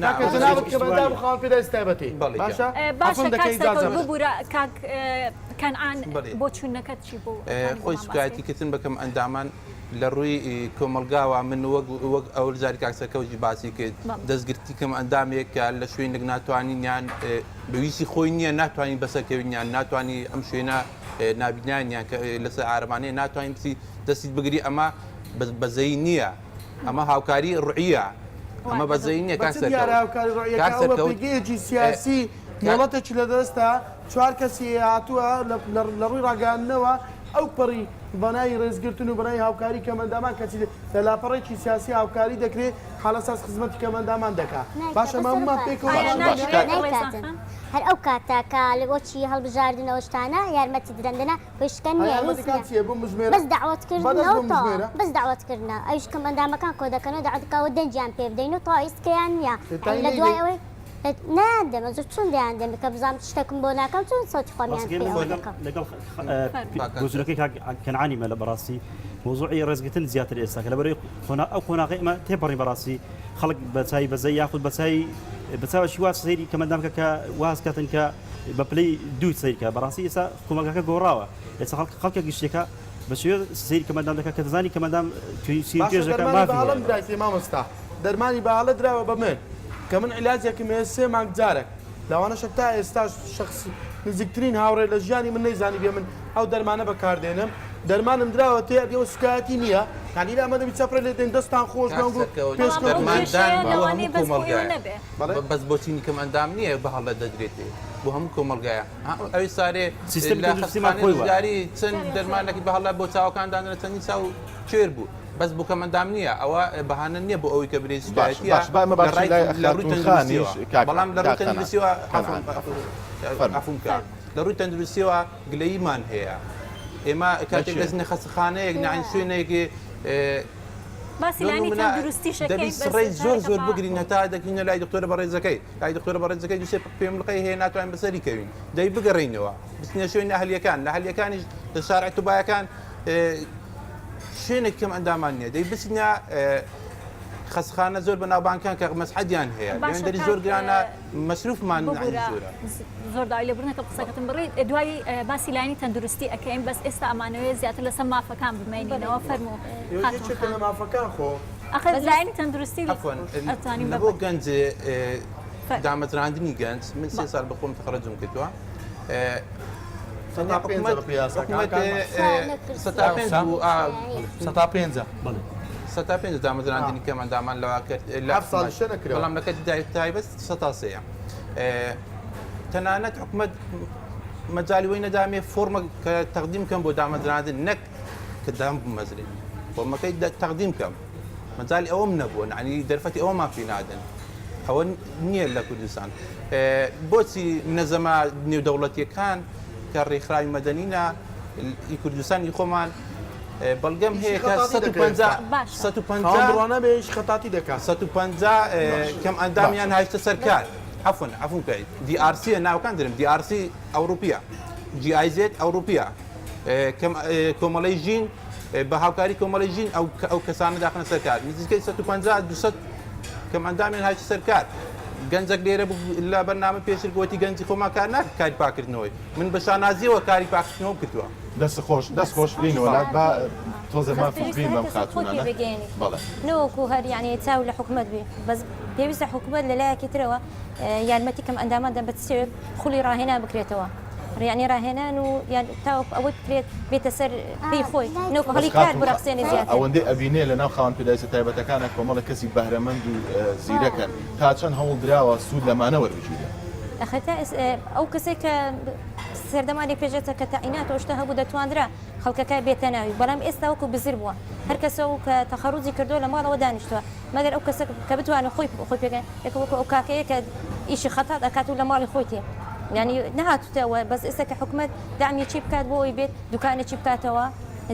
تاکە جەنابەت کەمەندام و خاوەن پێداویستی تایبەتی باشە باشە ببوورە کاک کەنعان بۆ چوونەکەت چی بوو خۆی سوکایەتی کردن بەکەم ئەندامان لە ڕووی کۆمەلگاوە من وەک ئەو زاری کاکسەکەوتی باسی کرد دەستگرتی کەم ئەندامێک کە لە شوێنێک ناتوانینیان بەویستی خۆی نییە ناتوانین بەسەرکەوینیان ناتوانانی ئەم شوێنە نابینانیان کە لەسەر ئارمانەیە ناتوانین بسی دەستیت بگری ئەمە بەزەی نییە ئەمە هاوکاری ڕوعیە ئەمە بەزەی نییە کاکسەرکەوتگەیەکی سیاسی مۆڵەتێکی لە دەستە چوار کەسی هاتووە لە ڕووی ڕاگەاندنەوە ئەو پەڕی بەنای ڕێزگرتن و بەنای هاوکاری کەمەندامان کەچی لە لاپەڕێکی سیاسی هاوکاری دەکرێت حالەساس خزمەتی کەمەندامان دەکات باشە مەمومان پێکەوە هەر ئەو کاتاکە لە بۆچی هەڵبژاردنەوە شتانە یارمەتی درەندنە پێشکەن بەس داوەتکردنەوە بەس داوەتکردنە ئەوش کەمەندامەکان کۆ دەکەنەوە داوەتکەوە دەنجیان پێ بدەین و تاویستکەیان نییە لە دوای ئەوەی نادەمە زۆر چۆن دەیان دەمێت کە بزانام شتێکم بۆ ناکەم چۆن سەوتی خۆمیان لەگەڵ گۆزورەکەی کەنعانی مە لە بەڕاستی موضوعی ڕێزگرتن زیاتر ئێستا کە لەبەرەوەی ئەو خۆناغی ئەمە تێپەڕی بەڕاستی خەڵک بەچای بەزەی یاخود بەچاوی واز سەیری کەمەندامکە کە واز کاتن کە بە پلەی دوو سەیرکە بەڕاستی ئێستا کۆمەلگاکە گۆڕاوە ئێستا خەڵکە گشتێکە بە شێوە سەیری کەمەندام دەکات کە دەزانی کەمەندام توێژەکە مافی مامۆستا دەرمانی بەهاڵە دراوە بە من کە من عیلاجێکم هەیە 3 مانگ جارێک لەوانەشە تا ئێستا شخص نزیکترین هاوڕێ لە ژیانی من نەیزانی بێ من ئەو دەرمانە بەکاردێنم دەرمانم دراوە تێ سوکایەتی نییە کانی ئەمە دەبی چەپڕە لێ دێن دەستان خۆش بەس بۆچینی کەم ئەندام نییە بە هەڵە دەدرێتێ بۆ هەموو کۆمەلگایە ئەوی سارێ سیستەمانی چەند دەرمانێکی بە هەڵە بۆ چاوەکاندانە چەندی چاو کوێر بوو بەس بۆ کەمەندام نییە ئەوە بەهانە نییە بۆ ئەوەی کە برێ بەڵام لە ڕووی تەندروستیەوە لە ڕووی تەندروستیەوە گلەییمان هەیە ئێمە کاتێک دەستنە خەستەخانەیەک نعین شوێنێکی دەبی سڕێی زۆر بگرین هەتا دەکەینە لای دکتۆرە بەڕێزەکەی لای دکتۆرە بەڕێزەکەی دوسێ پێمەڵقەی هەیە ناتوانین بەسەری کەوین دەی بگەڕینەوە بستنە شوێن ئەهلیەکان لە هەلیەکانیش لە شارع توبایەکان شوێنێک کەم ئەندامان نییە دەی بچینە خەسخانە زۆر بە ناوبانکان کە مەسحەدیان هەیە لەوێندەری زۆر گرانە مەسروفمان زۆر داوای لە بڕنەکە قسەکەتم بڕێت دوای باسی لایانی تەندروستی ئەەکەین بەس ئێستا ئەمانەوەی زیاتر لەسەر مافەکان بمێنینەوە فەرموو لە مافەکان خۆ لایانی تەندروستی بۆ گەنج دامەزراندنی گەنج من 3 سال بەخۆم تەخەرەجم کردووە سەتا پێنج دامەزراندنی کەمەندامان لەوا کرد بەڵام لە کەتی تایبەت سەتاسەیە تەنانەت حکومەت مەجالی وەی نەدامێ فۆرمە کە تەقدیم کەم بۆ دامەزراندن نەک کە دام بمەزرێن فۆرمەکەی تەقدیم کەم مەجالی ئەوەم نەبووە عنی دەرفەتی ئەوەمان پێ نادەن ئەوە نییە لە کوردستان بۆچی منەزەمە نێودەوڵەتیەکان کە ڕێکخراوی مەدەنینە کوردستانی خۆمان بەڵگەم هەیە کە 150 بێش خەتاتی دەکات 150 کەم ئەندامیان هایشتە سەرکار عفون بکەیت DRC ناوکان درم DRC ئەوروپیا GIZ ئەوروپیا کۆمەڵی ژین بە هاوکاری کۆمەڵی ژین ئەو کەسانە داخنە سەرکار نزیکەی 150 200 کەم ئەندامیان هایشتە سەرکار گەنجێک لێرە لە بەرنامە پێشتر گوتی گەنجی خۆمان کار ناکە کاری پاکردنەوەی من بە شانازیەوە کاری پاکردنەوە کردووە دەست خۆش بینەوە با تۆزە مافی بم خاتونانە نەوەکو هەر یعنی چاو لە حکومەت بێ بەس پێویستە حکومەت لەلایەکی ترەوە یارمەتی کەم ئەندامادە بە شێوێک خولی ڕاهێنا بکرێتەوە ڕیانی ڕاهێنان و یان تاوە ئەوەی بکرێت بێتە سەر پێی خۆی نەوەکو هەڵی کار بڕەخسێنێ زیاتر ئەوەندەی ئەبینێ لە ناو خاوەن پێداویستە تایبەتەکانە کۆمەڵە کەسی بەهرەمەند و زیرەکەن تا چەند هەوڵ درراوە سوود لەمانە وەربژیرە ئەخەتا ئەو کەسێک کە سەردەمانی پێژێتە کە تاعیناتەوە شتە هەبوو دەتواندرا خەڵکەکە بێتە ناوی بەڵام ئێستا وەکو بزر بووە هەر کەسە و کە تەخەڕوزی کردو لە ماڵەوە دانیشتووە مەگەر ئەو کەسە کە بتوانێت خۆی پێگەن یەکە وەکو ئەو کاکەیە کە ئیشی خەتات ئەکات و لە ماڵی خۆی تێ یعنی نهاتوتەوە بەس ئێستا کە حکومەت دامیەکی بکات بۆ ئەوی بێت دوکانێکی بکاتەوە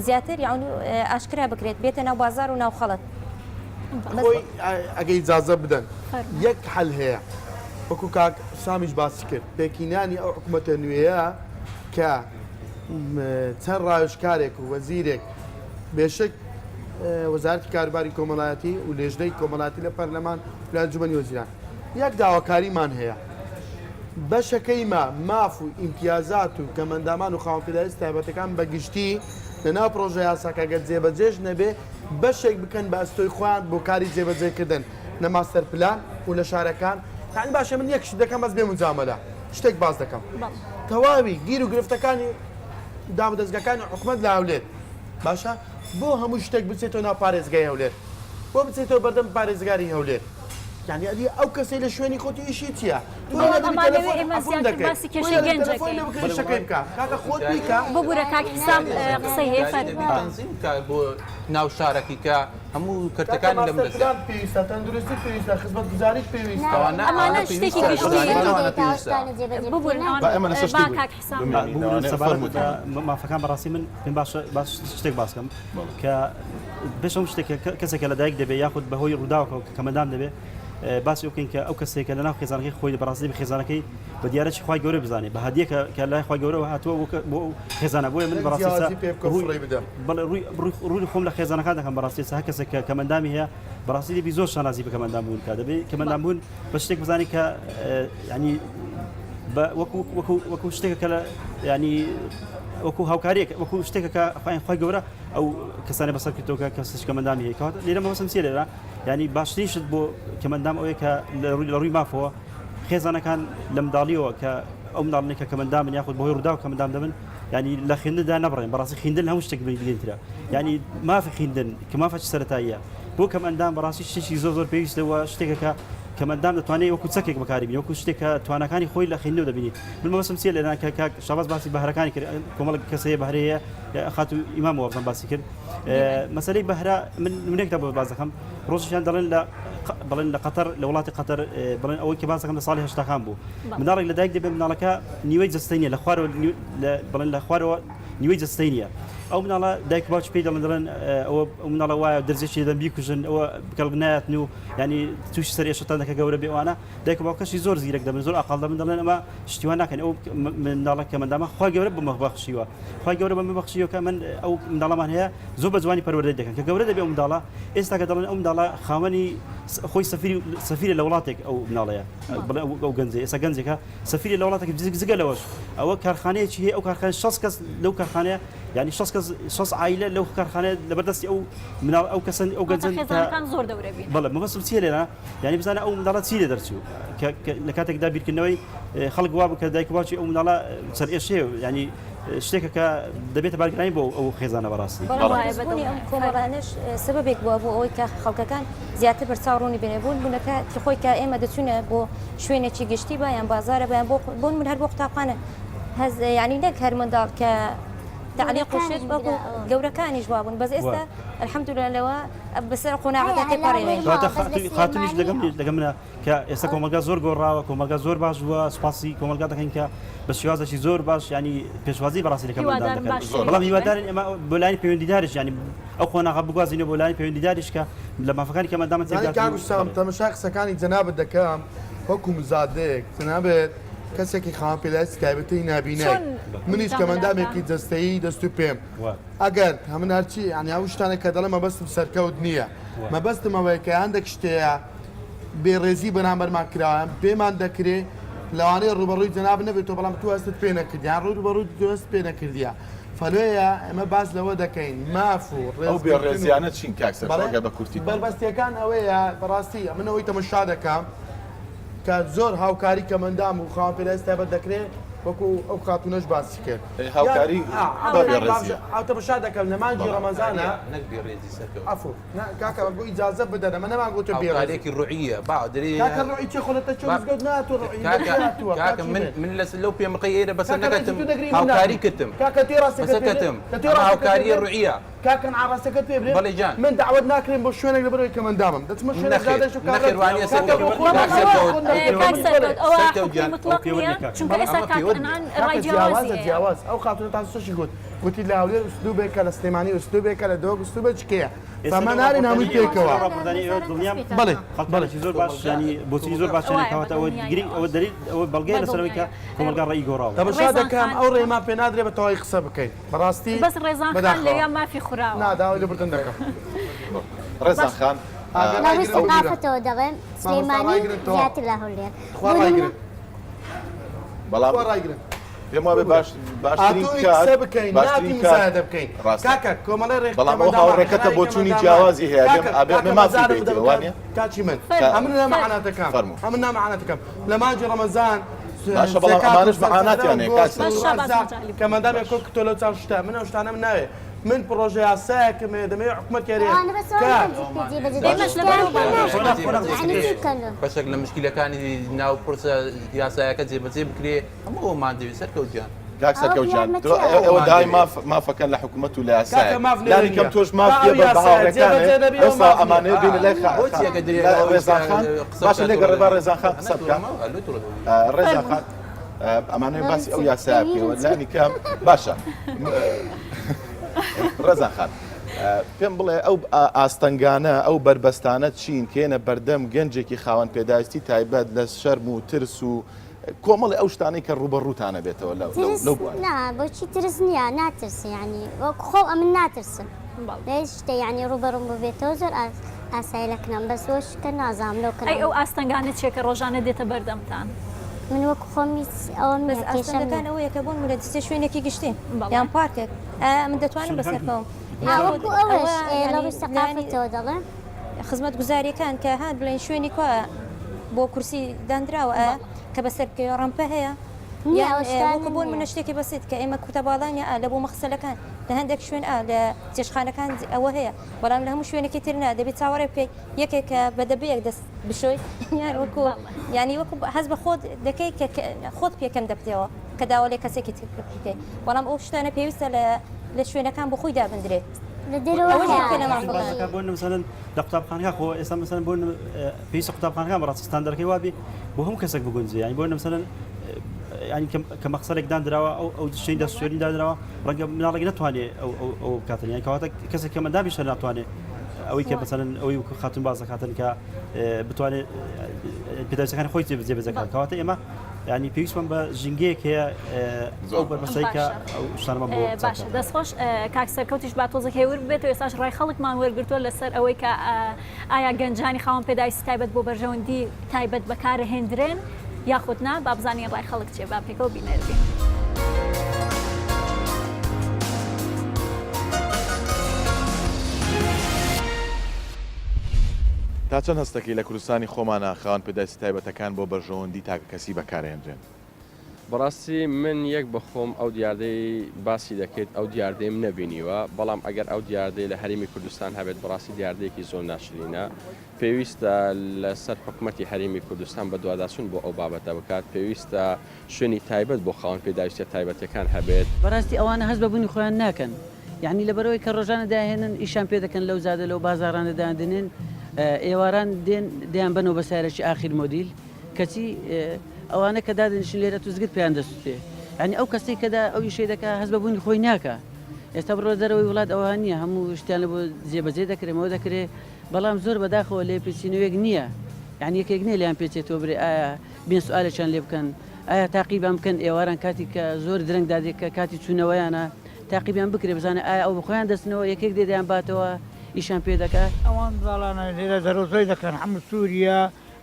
زیاتر یعنی ئاشکرا بکرێت بێتە ناو بازار و ناو خەڵەت خۆی ئەگەی ئیجازە بدەن یەک حەل هەیە وەکو کاک سامیش باسی کرد پێکینانی ئەو حکومەتە نوێیە کە چەند ڕایشکارێک و وەزیرێک بێشک وەزارەتی کاروباری کۆمەڵایەتی و لێژنەی کۆمەڵاتی لە پەرلەمان لە ئەنجومەنی وەزیران یەک داواکاریمان هەیە بەشەکەی ماف و ئیمتیازات و کەمەندامان و خاوەنپێداویست تایبەتەکان بەگشتی لەناو پرۆژە یاساکە گەر جێبەجێش نەبێ بەشێک بکەن بە ئەستۆی خۆیان بۆ کاری جێبەجێکردن لە ماستەر پلان و لە شارەکان تانی باشە من یەکشت دەکەم بەس بێ مجامەلە شتێک باز دەکەم تەواوی گیر و گرفتەکانی دامەدەستگەکانی حکومەت لە هەولێر باشە بۆ هەموو شتێک بچێتەوە ناو پارێزگای هەولێر بۆ بچێتەوە بەردەم پارێزگاری هەولێر یعنی ئەدی ئەو کەسەی لە شوێنی خۆتی ئیشی چییە؟ شەکەی بکە کاکە خۆت بیکە ببوورە کاک حسام قسەی هەیە تەنزیم بکە بۆ ناو شارێکی کە هەموو کردەکانی لەم دەستە پێویستە تەندروستی پێویستە خزمەتگوزاریش پێویستە ئەمانە شتێکی مافەکان بەڕاستی من پێم باش شتێک باسکەم کە بێشم شتێک کەسێکە لە دایک دەبێت یاخود بەهۆی ڕووداوەکە کەمەندام دەبێت باسی بکەین کە ئەو کەسێکە لە ناو خێزانەکەی خۆی بەڕاستی بە خێزانەکەی بە دیارەتی خی گەورە بزانێت بە هەدیەکە کە لای خی گەورەوە هاتووە بۆ خێزانە بۆیە من ڕووی خۆم لە خێزانەکان دەکەم بەڕاستی هە کەسێک کە کەمەندامی هەیە بەڕاستی دەبی زۆر شانازی بە کەمەندام بوون کە دەبێت کەمەندام بوون بە شتێک بزانانی کە ینی وەکو شتێکە کە ینی وەکو هاوکاریەک وەکو شتێکەکە خی گەورە ئەو کەسانی بەسەر کردەوە کەسش کەمەندامی هەیە کەواتە لێرە مەوەسم چیە لێرە ینی باشترین شت بۆ کەمەندام ئەوەیە کە لە ڕووی مافەوە خێزانەکان لە منداڵیەوە کە ئەو منداڵنێک کە کەمەندامن یاخود بەهۆی ڕوودا و کەمەندام دەبن ینی لە خوێندندا نەبڕێن بەڕاستی خوێندن هەموو شتێک بگرێترە ینی مافی خوێندن کە مافەی سەرەتاییە بۆ کەمەندام بەڕاستی شتێکی زۆر پێویستەوە شتێکەکە کەمەندام دەتوانێت وەکو چەکێک بەکاری وەکو شتێکە توانەکانی خۆی لە خوێندنەوە دەبینیت من مەوەسم چیە لێرە کە شاباس باسی بەهرەکانی کرد کۆمەڵ کەسەیە بەهرەیە خات و ئیمامەوە بزان باسی کرد مەسەلەی بەهرە من منێکدا بۆ باز دەکەم ڕۆژیان بڵێن لە قەتەر لە وڵاتی قەتەر بڵێن ئەوەی کە باز دەکەم لە ساڵی هەشتاکان بوو منداڵێک لە دایک دەبێت منداڵەکە نیوەی جەستەی نیە لە خوارەوە بڵێن لە خوارەوە نیوەی جەستەی نیە ئەو مناڵە دایک باوکی پێی دەڵێن ئەوە مناڵە وایە دەرزێکی دەم بیکوژن ئەوە بکەڵ نایەتن و ینی تووشی سەر شتانەکە گەورە بێوانە دایک باوکەشی زۆر زیرەک دەبن زۆر ئاقال دەبن دەڵێن ئەمە شتیوان ناکەن ئەو منداڵە کەمەندامە خوا گەورە بەمە بەخشیوە خوا گەورە بەمە بەخشیوە کە من ئەو منداڵەمان هەیە زۆر بە جوانی پەروەردەی دەکەن کە گەورە دەبێ ئەو منداڵە ئێستا کە دەڵێن ئەو منداڵە خاوەنی خۆی سەفیری لە وڵاتێک ئەو مناڵەیە بڵێ ئەو گەنجێ ئێستا گەنجێکە سەفیری لە وڵاتێک جگە لەوەش ئەوە کارخانەیەکی هەیە ئەو کارخانە 6 کەس لەو کارخانەیە ینی 6 عائلە لەو کارخانەیە لەبەردەستی ئەو مناڵ ئەو کەسن ئەو گەنجن زۆر دەورە بین بەڵێ مەبەستم چیە لێرە ینی بزانە ئەو منداڵە چی لێ دەرچوو لە کاتێکدا بیرکردنەوەی خەڵک وا بکە دایک باوکی ئەو منداڵە سەر ئێشەیە ینی شتێکە کە دەبێتە بارگرانی بۆ ئەو خێزانە بەڕاستی کۆمەڵانش سببێک بووە بۆ ئەوەی کە خەڵکەکان زیاتر بەرچاوڕوونی بێنێبوون بوونەکە خۆی کە ئێمە دەچوونە بۆ شوێنێکی گشتی بەیان بازارە بەیان بۆن من هەر بۆ قوتابخانە هەز ینی نەک هەر منداڵ کە تعلیق وشێت بەبوو گەورەکانیش وابوون بەس ئێستا الحەمدولله لەوە بەسەر قۆناغەکە تێپەڕێنین خاتونیش لەگەم منە کە ئێستا کۆمەلگا زۆر گۆڕاوە کۆمەلگا زۆر باش بووە سوپاسی کۆمەلگا دەکەین کە بە شێوازێکی زۆر باش ینی پێشوازی بەڕاستی لەکەم بەڵام هیوادارین ئەمە بۆ لایانی پەیوەندیداریش ینی ئەو خۆناغا بگوازینەوە بۆ لایانی پەیوەندیداریش کە لە مافەکانی کەمەندامە تەماشای قسەکانی جەنابەت دەکەم وەکو مزادێک جەنابێت کەسێکی خاوەن پێداویستی تایبەتی نابینای منیش کەمەندامێکی جەستەیی دەست و پێم ئەگەر هەمن هەرچی ینی ئەو شتانە کە دەڵێ مەبەستم سەرکەوت نییە مەبەستم ئەوەیە کە هەندێک شتەیە بێڕێزی بەرامبەرمان کراوە پێمان دەکرێت لەوانەیە ڕوبەڕووی جەناب نەبێت تۆ بەڵام تو هەستت پێ نەکردیان ڕوبەڕووی دۆست پێ نەکردیە فەلوەیە ئەمە باز لەوە دەکەین ماف و ئەو بێڕێزیانە چین کاکسەر بە کورتی بەربەستیەکان ئەوەیە بەڕاستی منەوەی تەمەشا دەکەم کە زۆر هاوکاری کەمەندام و خاوەن پێداویستی تایبەت دەکرێت وەکو ئەو خاتونەش باسی کرد هاوکاری بەبێ ڕێزیە ئەوتە بەشا دەکەم لە مانگی ڕەمەزانە نەکبی ڕێزی سەرکەوت عفو کاکە بۆ ئیجازە بدە ئەمە نەمانگوتە بێ هاوکارێکی ڕوعیە باودرێ کاکە ڕوعی چێ خۆلەتە چۆ مزگەوت ناتوە ڕوعی کاکە من لەو پێمەقەیەرە بەسەر نەکەتم هاوکاری کردم کاکە تێ ڕاستەکەت کەتم هاوکاریە ڕوعیە کاکەن ئاڕاستەکەت پێ برێ بەڵێ جان من داوت ناکرێن بۆ شوێنێک لەبەرەوەی کە مندامم دەچمە شوێنێک زادەش و نەخێوانیە جیاواز ئەو خاتونە تا سۆشی گوت گوتی لە هەولێر ئوسلوبێکە لە سلێمانی ئوسلوبێکە لە دۆ ئوسلوبە چکەیە فەمان ناری ناوی پێکەوە بڵێ خەڵکی زۆر باش ینی بۆچی زۆر باشیان کەواتە ئەوە گرنگ ئەوە دەریت ئەوە بەڵگەی لەسەرەوەی کە کۆمەلگا ڕێی گۆڕاوە تەماشا دەکەم ئەو ڕێما پێ نادرێ بە تەواوی قسە بکەیت بەڕاستی بەس ڕێزان خان لەوێ مافی خوراوە ناداوای لە بردن دەکەم ڕێزان خان لەوەی سەقافەتەوە دەڵێن سلێمانی زیاتر لە هەولێر بەڵام پێم وابێ باشترین قسە بکەین ناتی مساعدە بکەین کاکە کۆمەڵی ڕێک بەڵام ئەو هاوڕێکەتە بۆ چوونی جیاوازی هەیە ئەبێ مافی بیت وانە کاچی من ئەمن نامەعاناتەکەم ئەمن نامەعاناتەکەم لە ماجی ڕەمەزان باشە بەڵام ئەمانش مەعاناتیان هەیە کاکە کە مەدامێک کۆک تۆ لەو چاو شتە من ئەو شتانە من ناوێ من پرۆژه یاسایەکەم دەمەوێت حکومەت کێرێ بەشێک لە مشکلەکانی ناو پرسە یاسایەکە جێبەجێ بکرێ ئەمەوە مادەوێت سەرکەوتیان کاک سەرکەوتیان ئێوە دای مافەکەن لە حکومەت و لە یاسایە لانی کەم تۆش مافیە بە هاوڕێکانێ ئێستا ئەمانەیە بینە لای ڕێزان خان باشە لێگە ڕێبا ڕێزان خان قسە بکە ڕێزان خان ئەمانەیە باسی ئەو یاسایە بکەوە لانی کەم باشە ڕێزان خان پێم بڵێ ئەو ئاستەنگانە ئەو بربەستانە چین کێنە بەردەم گەنجێکی خاوەن پێداویستی تایبەت لە شەرم و ترس و کۆمەڵی ئەو شتانەی کە ڕوبەڕووتانە بێتەوە لەو بۆچی ترس نییە ناترسی ینی وەکو خۆ ئەمن ناترسم شتە ینی ڕوبەڕوم ببێتەوە زۆر ئاسایی لەکنم بەس وەشکە نازام لەو ئەو ئاستەنگانە چێکە ڕۆژانە دێتە بەردەمتان من وەکو خۆمی ئەوە ئەوەکان ئەوەیە کە بۆن لە دەستێ شوێنێکی گشتین یان پارکێک من دەتوانم بەسەرکەوم وەکو ئەوەش لەڕووی سەقافەتەوە دەڵێن خزمەت گوزاریەکان کە هات بڵێن شوێنی کووە بۆ کورسی دانراوە کە بەسەرکەوە ڕەمپە هەیە وەکو بۆن منە شتێکی بەسیت کە ئێمە کوتە باڵانە لە بۆ مەخسەلەکان لە هەندێک شوێن لە چێشخانەکان ئەوە هەیە بەڵام لە هەموو شوێنێکی ترنا دەبێت چاوەڕێ بکەیت یەکێکە بەدەبەیەک دەست بشۆی یان وەکو ینی وەکو هەز بە خۆت دەکەی کە خۆت پێکەم دەبتەوە کە داوای کەسێکی بکەیت بەڵام ئەو شتانە پێویستە لە شوێنەکان بۆ خۆی دابدرێت بۆ مثلەن لە قوتابخانەکە خۆ ئێستا مثلەن بۆ پێویستە قوتابخانەکان بەڕاستی ستاندەرەکەی وابێ بۆ هەموو کەسێک بگونجێ ینی بۆ مثلەن ینی کە مەخسەرێک دانراوە ئەو شتەی دەستسوێنی دانراوە ڕەنگە مناڵێک ناتوانێت ئەو کاتن یان کەواتە کەسێک کە مەدامیشە ناتوانێت ئەوەی کە مثلەن ئەوەی خاتون باز دەکاتن کە بتوانێت پێداویستەکانی خۆی جێبەجێکات کەواتە ئێمە ینی پێویستمان بە ژینگەیەک هەیە ئەو بەرمەسەی کە ئەو شتانەمە بۆ باشە دەستخۆش کاک سەرکەوتیش با تۆزە هێور بێتەوە ئێستاش ڕای خەڵکمان وەرگرتووە لەسەر ئەوەی کە ئایا گەنجانی خاوەن پێداویستی تایبەت بۆ بەرژەوەندی تایبەت بەکارهێنرێن یاخود نا با بزانین ڕای خەڵک چێ با پێکەوە بینەربێن تا چەند هەستەکەی لە کوردستانی خۆمانە خاوەن پێداویستی تایبەتەکان بۆ بەرژەوەندی تاکە کەسی بەکارهێنرێن بەڕاستی من یەک بەخۆم ئەو دیاردەی باسی دەکەیت ئەو دیاردەیم نەبینیوە بەڵام ئەگەر ئەو دیاردەی لە هەرێمی کوردستان هەبێت بەڕاستی دیاردەیەکی زۆر ناشرینە پێویستە لەسەر حکوومەتی هەرێمی کوردستان بە دوواداچوون بۆ ئەو بابەتە بکات پێویستە شوێنی تایبەت بۆ خاوەن پێداویستە تایبەتەکان هەبێت بەڕاستی ئەوانە هەست بەبوونی خۆیان ناکەن یعنی لەبەرەوەی کە ڕۆژانە داهێنن ئیشان پێ دەکەن لەو زادە لەو بازارانە دادنێن ئێواران دێیان بنەوە بە سایرەکی ئاخیر مۆدیل کەچی ئەوانە کە دادنیشن لێرە توزگت پێیان دەسووتێ ینی ئەو کەسی کەدا ئەو ئیشەی دەکات هەست بەبوونی خۆی ناکە ئێستا بڕۆ دەرەوەی وڵات ئەوە نییە هەموو شتیان لە بۆ جێبەجێ دەکرێمەوە دەکرێت بەڵام زۆر بەداخەوە لێ پێچینەوەیەک نییە یعنی یەکێک نییە لیان پێچێتەوە برێ ئایا بێن سوالێکیان لێ بکەن ئایا تاقیبان بکەن ئێواران کاتی کە زۆر درەنگ دادێت کە کاتی چوونەوەیانە تاقیبیان بکرێ بزانە ئایا ئەو بخۆیان دەستنەوە یەکێک دێدایان باتەوە ئیشان پێ دەکات ئەوان زاڵانە لێرە دەرۆزۆی دەکەن هەموو سووریا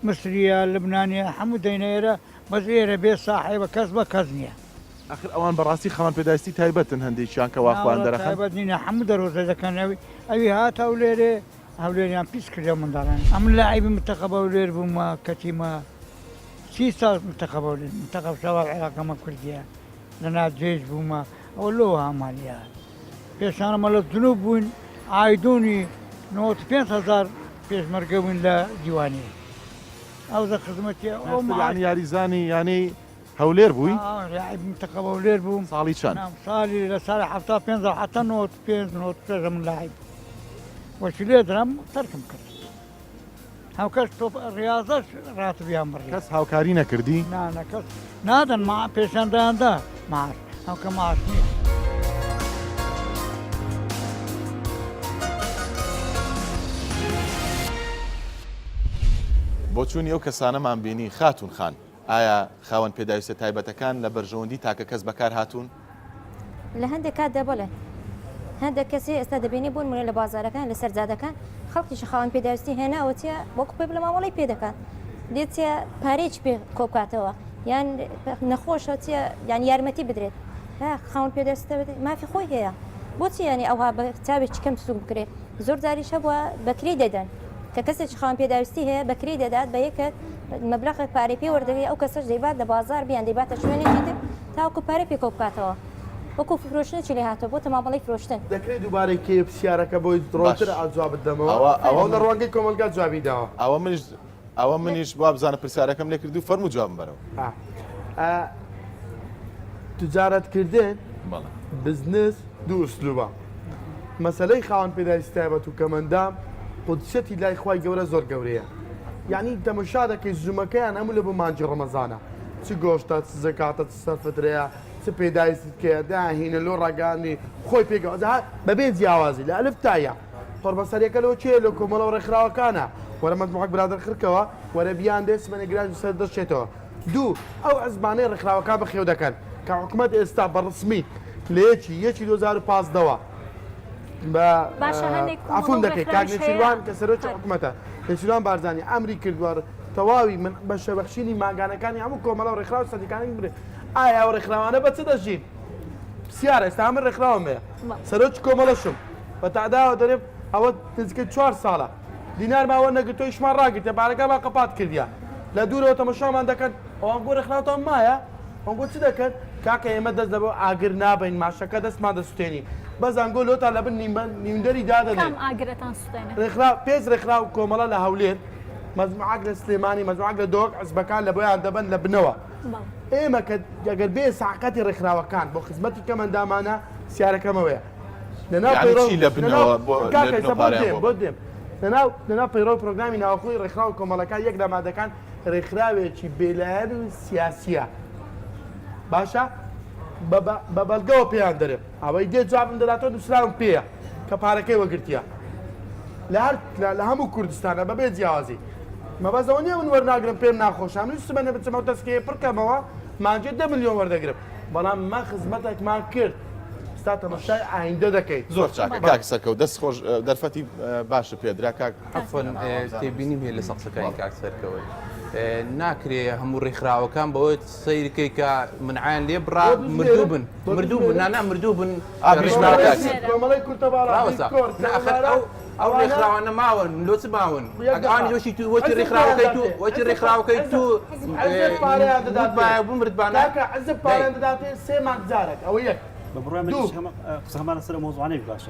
مصریە لبنانیا هەموو دەینێرە بەس ئێرە بێ ساحێبە کەس بە کەس نییە ئەخر ئەوان بەڕاستی خاوەن پێداویستی تایبەتن هەندێکیان کە واخوان دەرەخەن تایبەت نینە هەموو دەرۆزە دەکەن ئەوی هاتە و لێرێ هەولێریان پیس کردە منداڵان ئەم لە عیبی متەقەبە و لێر بوومە کەتیمە سی سال منتخب شەوا عێراقەمە کوردیە لەنا جێژ بوومە ئەوە لۆ هامانیا پێشانەمە لە جنوب بووین ئایدۆنی 95,000 پێشمەرگە بووین لە دیوانی ئەو زە خزمەتی ینی یاریزانی ینی هەولێر بووی منتخب هەولێر بووم ساڵی چەند ساڵی لە ساڵی 75 حتا 95 من لاعب وەچ لێ درام تەرکم کرد هەوکەس تۆ ڕاضەش ڕاتبیان بڕ کەس هاوکاری نەکردی نانەکەس نادەن ما پێشەنداندا ماش هەوکە ماش نییە بۆ چوونی ئەو کەسانەمان بینی خاتون خان ئایا خاوەن پێداویستە تایبەتەکان لە بەرژەوەندی تاکە کەس بەکار هاتوون لە هەندێک کاتدا بڵێ هەندێک کەسی ئێستا دەبینی بوون منە لە بازارەکان لە سەرجادەکان خەڵکیش خاوەن پێداویستی هێناوەتیە وەکو پێ لە مامەڵی پێ دەکات لێتە پارێکی پێ کۆبکاتەوە یان نەخۆشەتیە یان یارمەتی بدرێت خاوەن پێداویستە مافی خۆی هەیە بۆچی ینی ئەوها بە چاوێکی کەم سوک بکرێت زۆر جاریش هەبووە بەکری دەدەن کە کەسێکی خاوەن پێداویستی هەیە بەکری دەدات بە یەکێک مەبلەغی پارەی پێ وەردەگری ئەو کەسەش دەیبات لە بازار بیان دەیباتە شوێنێکی تر تاوەکو پارە پێ کۆبکاتەوە وەکو فرۆشتن چی لێ هاتەوە بۆ تەمامەڵی فرۆشتن دەکرێت دووبارەی کێ پرسیارەکە بۆی درۆتر ئاجواب بدەمەوە ئەوە لە ڕوانگەی کۆمەلگا جوابی داوە ئەوە منیش وا بزانە پرسیارەکەم لێ کردو فەرموو جوابم بەرەوە تجارەتکردن بزنس دوو ئوسلوبە مەسەلەی خاوەن پێداویستی تایبەت و کەمەندام قودسەتی لای خوای گەورە زۆر گەورەیە یعنی تەماشا دەکەی زوومەکەیان هەموو لە بۆ مانجی ڕەمەزانە چ گۆشتە چ زەکاتە چ سەرفترەیە چ پێداویستت کێ داهینە لۆ ڕاگانی خۆی پێگەوە بەبێ جیاوازی لە ئەلف تایە قۆربەسەریەکە لەوە چێ لە کۆمەڵە و ڕێکخراوەکانە وەرە مەجموعەک برادر خرکەوە وەرە بیان دێ سمەنێگراژ سەر دەشێتەوە دوو ئەو عزبانەی ڕێکخراوەکان بەخێو دەکەن کە حکوومەت ئێستا بەڕسمی لە یەکی 2015ەوە عفون دەکەی کاک نێچیروان کە سەرۆکی حکوومەتە نێچیروان بارزانانی ئەمری کردووە تەواوی من بە شەبەخشینی ماگانەکانی هەموو کۆمەڵە و ڕێکخراو سەردەکانی بێ ئایا ئەو ڕێکخراوانە بە چ دەژین پرسیارە ئێستا من ڕێکخراوم هەیە سەرۆکی کۆمەڵەشم بە تاداوە دەرێ ئەوە نزیکەی 4 ساڵە دینار ماوە نەگرتۆی شمان ڕاگرتە بارەکە با قەپات کردیا لە دوورەوە تەمەشامان دەکەن ئەوان بۆ ڕێکخراوتان مایە ئەوگۆ چ دەکەن کاکە ئێمە دەست دەبەوە ئاگر نابین ماشەکە دەستمان دەسوتێنی بەزانگۆ لۆتان لە بن نیمدەری دادەنێت ڕێکخراو پێز ڕێکخراو کۆمەڵە لە هەولێر مەجموعەک لە سلێمانی مەجموعەک لە دۆک عزبەکان لە بۆیان دەبن لە بنەوە ئێمە کە ئەگەر بێ ساعقەتی ڕێکخراوەکان بۆ خزمەتی کەمەندامانە سیارەکەمەوەیە لەناو پەیڕۆ پرۆگرامی ناوخۆی ڕێکخراو کۆمەڵەکان یەک لە مادەکان ڕێکخراوێکی بێلایەن و سیاسیە باشە بە بەڵگەوە پێیان دەرێت ئەوەی دێ جوابم دەداتەوە دووسراوم پێیە کە پارەکەی وەگرتیە لە هەموو کوردستانە بەبێ جیاوازی مەبەزەوە نییە من وەرناگرم پێم ناخۆشام سبەنە بچمەوە دەستکەیە پڕکەمەوە مانجێ 10 ملیۆن وەردەگرم بەڵام مە خزمەتێکمان کرد ستا تەماشای ئایندە دەکەیت زۆر چاکە کاک سەرکەوت دەست خۆش دەرفەتی باشە پێدرا کاک عەفوەن تێبینیم هەیە لە سەقسەکانی کاک سەرکەوت ناکرێ هەموو ڕێکخراوەکان بەوەی سەیرکەی کە منعیان لێ بڕا مردوو بن نانا مردوو بن ئەو ڕێکخراوانە ماون لۆچ باون ئەگەانی وەشی تو وەتی ڕێکخراوەکەی تو وەتی ڕێکخراوەکەی تو مردبانە عەزب پارەیان دەداتێ 3 مانگ جارێک ئەوە یەک قسەمان لەسەر مۆزوعانەی باشە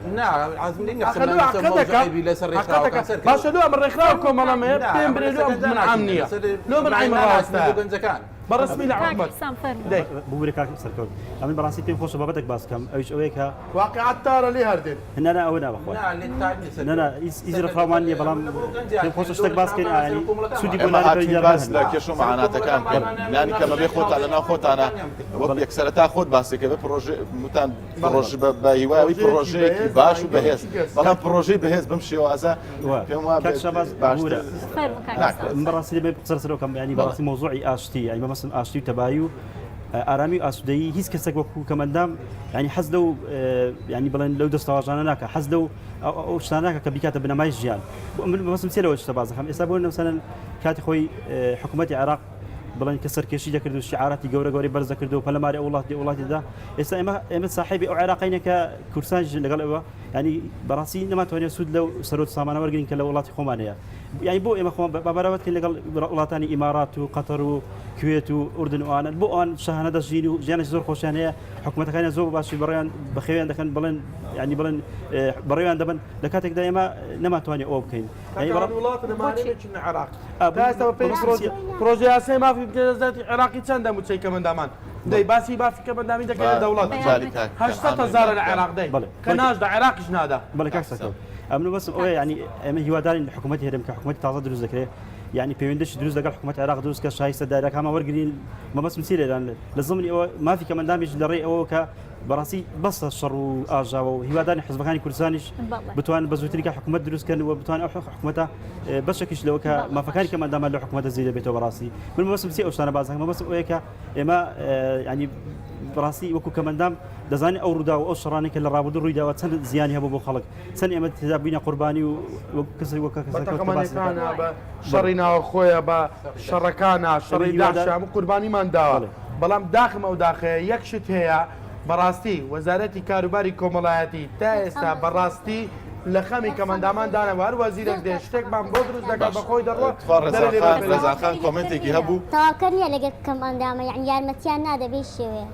باشە لۆ ئەمە ڕێکخراو کۆمەڵەمەیە پێم برێ لۆ منعام نییە لۆ منعام ڕاستە گەنجەکان بەڕسمی لە حکومەت بووری کاک سەرکەوت ئەمن بەڕاستی پێم خۆشە بابەتێک باس بکەم ئەویش ئەوەیە کە واقعات تارە لێ هەردێن هەنانە ئەوە نابخۆ ئیزی ڕێکخراومان نییە بەڵام پێم خۆشە شتێک باس بکەین ئاینی سوودی باس لە کێشە و مەعاناتەکان نانی کە بەبێ خۆتان لەناو خۆتانە وەک یەکسەرەتا خۆت باسێکە بە پرۆژێ وتان پرۆژە بە هیوایەوەی پرۆژەیەکی باش و بەهێز بەڵام پرۆژەی بەهێز بم شێوازە پێم وایە بەڕاستی دەبێت سەرسەرەوەکەم ینی بەڕاستی مۆزوعی ئاشتی ینی بەمەسم ئاشتی و تەبایی و ئارامی و ئاسوودەیی هیچ کەسێک وەکو کەمەندام ینی حەز لەو ینی بڵێن لەو دەستەواژانە ناکە حەز لەو ئەو شتانە ناکە کە بیکاتە بنەمای ژیان بەمەسم سێرەوە شتە باز دەکەم ئێستا بۆ نەمسەن کاتی خۆی حکوومەتی عێراق بڵێن کە سەرکێشی دەکرد و شعاراتی گەورە گەوری بەرز دەکرد و پەلەماری وڵاتی وڵاتیدا ئێستا ئێمە صاحبی ئەو عێراقینە کە کورسانش لەگەڵ ئەوە ینی بەڕاستی نەماتوانێت سوود لەو سەرۆت سامانە وەرگین کە لە وڵاتی خۆمانەیە یعنی بۆ ئێمە خۆمان بابراوەتکەین لەگەڵ وڵاتانی ئیمارات و قەتەر و کوێت و ئوردن وانن بۆ ئەوان شەهانە دەژین و ژیانش زۆر خۆشیان هەیە حکوومەتەکانی زۆر باشی بەڕێیان بەخێویان دەکەن بڵێن ینی بڵێن بەڕێویان دەبن لە کاتێکدا ئێمە نەماتوانێت ئەوە بکەین وڵاتە نەمانێت عراق پرۆژه یاسای مافی دەزاتی عراقی چەندە موچەی کەمەندامان دەی باسی بافی کەمەندامی دەکەن لە دەوڵات 800,000 لە عێراق دەی کە ناشدا عێراقیش نادا بەڵێ کاکسەکەوت ئەمن بەسم ئەوەیە ینی ئێمە هیوادارین حکوومەتی هەرێم کە حکوومەتی تازە دروست دەکرێت یعنی پەیوەندیش دروست لەگەڵ حکوومەت عێراق دروست کە شایستە دایرەکانمان وەرگرین مەبەستم سیرێران لە زمانی ئەوە مافی کەمەندامیش لەڕێی ئەوە کە بەڕاستی بەستە شەڕ و ئاژاوە و هیواداری حزبەکانی کوردستانیش بتوان بە زووتری کە حکوومەت دروستکەن و بتوان ئەو حکوومەتە بەشێکیش لەوە کە مافەکانی کەمەندامان لە حکوومەتە زیرە بێتەوە بەڕاستی من مەبەستم سی ئەو شتانە بازەکەم مەبەستم ئەوەیە کە ئێمە ینی بەڕاستی وەکو کەمەندام دەزانین ئەو ڕوودا و ئەو شەڕانەی کە لە ڕابردوو ڕوویداوە چەند زیانی هەبوو بۆ خەڵک چەند ئێمە تێدا بووینە قوربانی و کەسێک وەکە بەتەقەمانەکانە بە شەڕی ناوە خۆیە بە شەڕەکانە شەڕی داشام و قوربانیمان داوە بەڵام داخم ئەو داخەیە یەک شت هەیە بەڕاستی وەزارەتی کاروباری کۆمەڵایەتی تا ئێستا بەڕاستی لە خەمی کەمەندامان دانەوە هەر وەزیرێک دێ شتێکمان بۆ دروست دەکات بەخۆی دەڕوە ڕێزاخان کۆمنتێکی هەبوو تاواکەریە لەگەڵ کەمەندامە یعنی یارمەتیان نادەبێ شێوەیە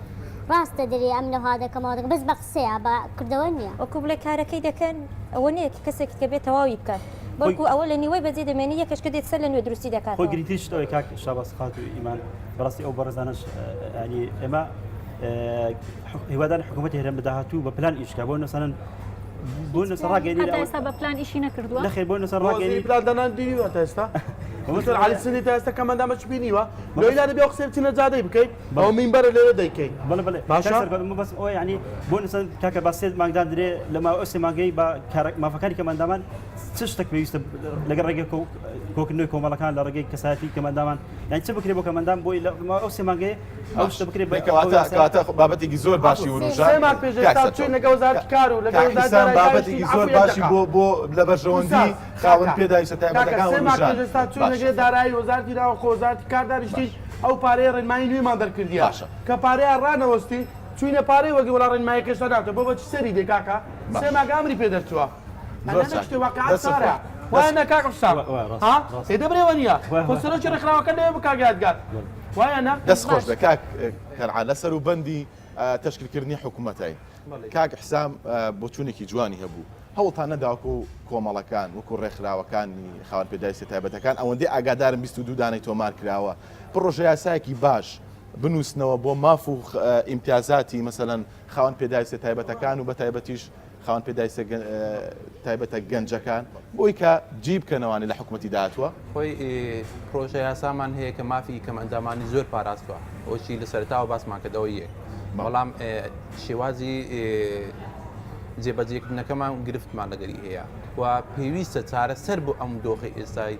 ڕاستە دەری ئەم نەها دەکەمەوە دەکە بەس بە قسەیە بە کردەوە نییە وەکو بڵێ کارەکەی دەکەن ئەوە نییە کەسێک کە بێت تەواوی بکات بەڵکو ئەوە لە نیوەی بەجێ دەمێنی یەکەش کە دێت سەر لە نوێ دروستی دەکات خۆی گریتی شتەوەی کاک شاباس خات و ئیمان بەڕاستی ئەو بەڕێزانش ینی ئێمە هیواداری حکوومەتی هەرێم بەداهاتوو بە پلان ئیشکا بۆ نەسەرەن بۆ نەسەر ڕاگەێنی ئێستا بە پلان ئیشی نەکردووە نەخێر بۆ نەسەر ڕاگەێنی پلان دەنان دیویوە تا ئێستا مثل علی سنی تا ئێستا کەمەندامە چ بینیوە لۆیلا دەبێ قسەی بچینە جادەی بکەیت ئەو مینبەرە لێرە دەیکەیت بەڵێ بەڵێ باشە بەس ئەوە ینی بۆ نەسەر کاکە با سێ مانگدان درێ لە ماوە سێ مانگەی بە مافەکانی کەمەندامان چ شتێک پێویستە لەگەڵ ڕێگەی کۆکردنەوەی کۆمەڵەکان لە ڕێگەی کەسایەتی کەمەندامان یان چ بکرێ بۆ کەمەندام بۆی لە ئەو سێ مانگەی ئەو شتە بکرێ کەواتە بابەتێکی زۆر باشی وروژە سێ مانگ پێش ئێستا چوین لەگەڵ وەزارەتی کار و لەگەڵ وەزارەتی بابەتێکی زۆر باشی بۆ لە بەرژەوەندی خاوەن پێداویستە تایبەتەکان وروژە چوین لەگەڵ دارایی وەزارەتی راوە خۆ وەزارەتی کار دانیشتی ئەو پارەی ڕێنمایی نوێمان دەرکردیە کە پارەیان ڕانەوەستی چوینە پارەی وەگە وڵا ڕێنمایی کەشتە ناوتە بۆ بەچی سەری دێ کاکە سێ مانگ ئەمری پێ دەرچووە شتێ واقعات سارە وایە نەکاک قسە ها دەبرێەوە نییە خۆ سەرۆکی ڕێکخراوەکە نەوێ بکاگاتگات وایە نە دەست خۆش بە کاک هەرعا لەسەر و بەندی تەشکیلکردنی حکوومەتایی کاک حسام بۆ چوونێکی جوانی هەبوو هەوڵتان نەداوەکو و کۆمەڵەکان وەکو ڕێکخراوەکانی خاوەن پێداویستی تایبەتەکان ئەوەندەی ئاگادارن 22 دانەی تۆمار کراوە پڕۆژە یاسایەکی باش بنووسنەوە بۆ ماف و ئیمتیازاتی مەسەلەن خاوەن پێداویستی تایبەتەکان و بە تایبەتیش خاوەن پێداویستە تایبەتە گەنجەکان بۆی کە جی بکەنەوەی لە حکوومەتی داهاتوە خۆی پرۆژە یاسامان هەیە کە مافی کەمەندامانی زۆر پاراستووە ئەوشی لە سەرتاوە باسمان کردەوە یەک بەڵام شێوازی جێبەجێکردنەکەمان گرفتمان لەگەری هەیە و پێویستە چارە سەر بۆ ئەم دۆخی ئێستای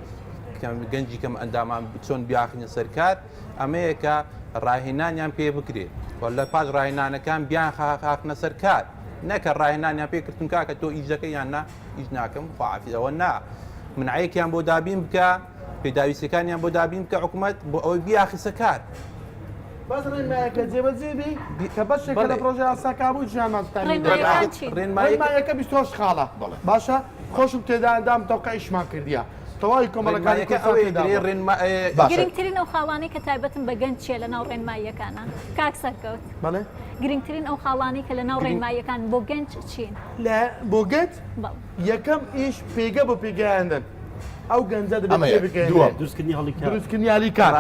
گەنجی کەم ئەندامان چۆن بیاخینە سەرکار ئەمەیە کە ڕاهێنانیان پێ بکرێت لە پاش ڕاهێنانەکان بیان خاخنە سەرکار نەکە ڕاهێنانیان پێکردن کاکە تۆ ئیژەکە یان نا ئیش ناکەم خواعافیەوە نا منعەیەکیان بۆ دابین بکە پێداویستەکانیان بۆ دابین بکە حکوومەت بۆ ئەوەی بیاخیسە کار باز ڕێنمایەکە جێبەجێبی کە بەشێکە لە پرۆژە یاساکابوو ژیانمان ڕێنمایەکە 28 خاڵە باشە خۆشم تێدا ئەندام تەوقع ئیشمان کردیە تەواوی کۆمەڵەکانی گرنگترین ئەو خاڵانی کە تایبەتن بە گەنج چیە لە ناو ڕێنماییەکانە کاک سەرکەوت گرنگترین ئەو خاڵانی کە لە ناو ڕێنماییەکان بۆ گەنج چین بۆ گەنج یەکەم ئیش پێگە بۆ پێگەیاندن ئەو گەنجە دروستکردنی هەڵی کار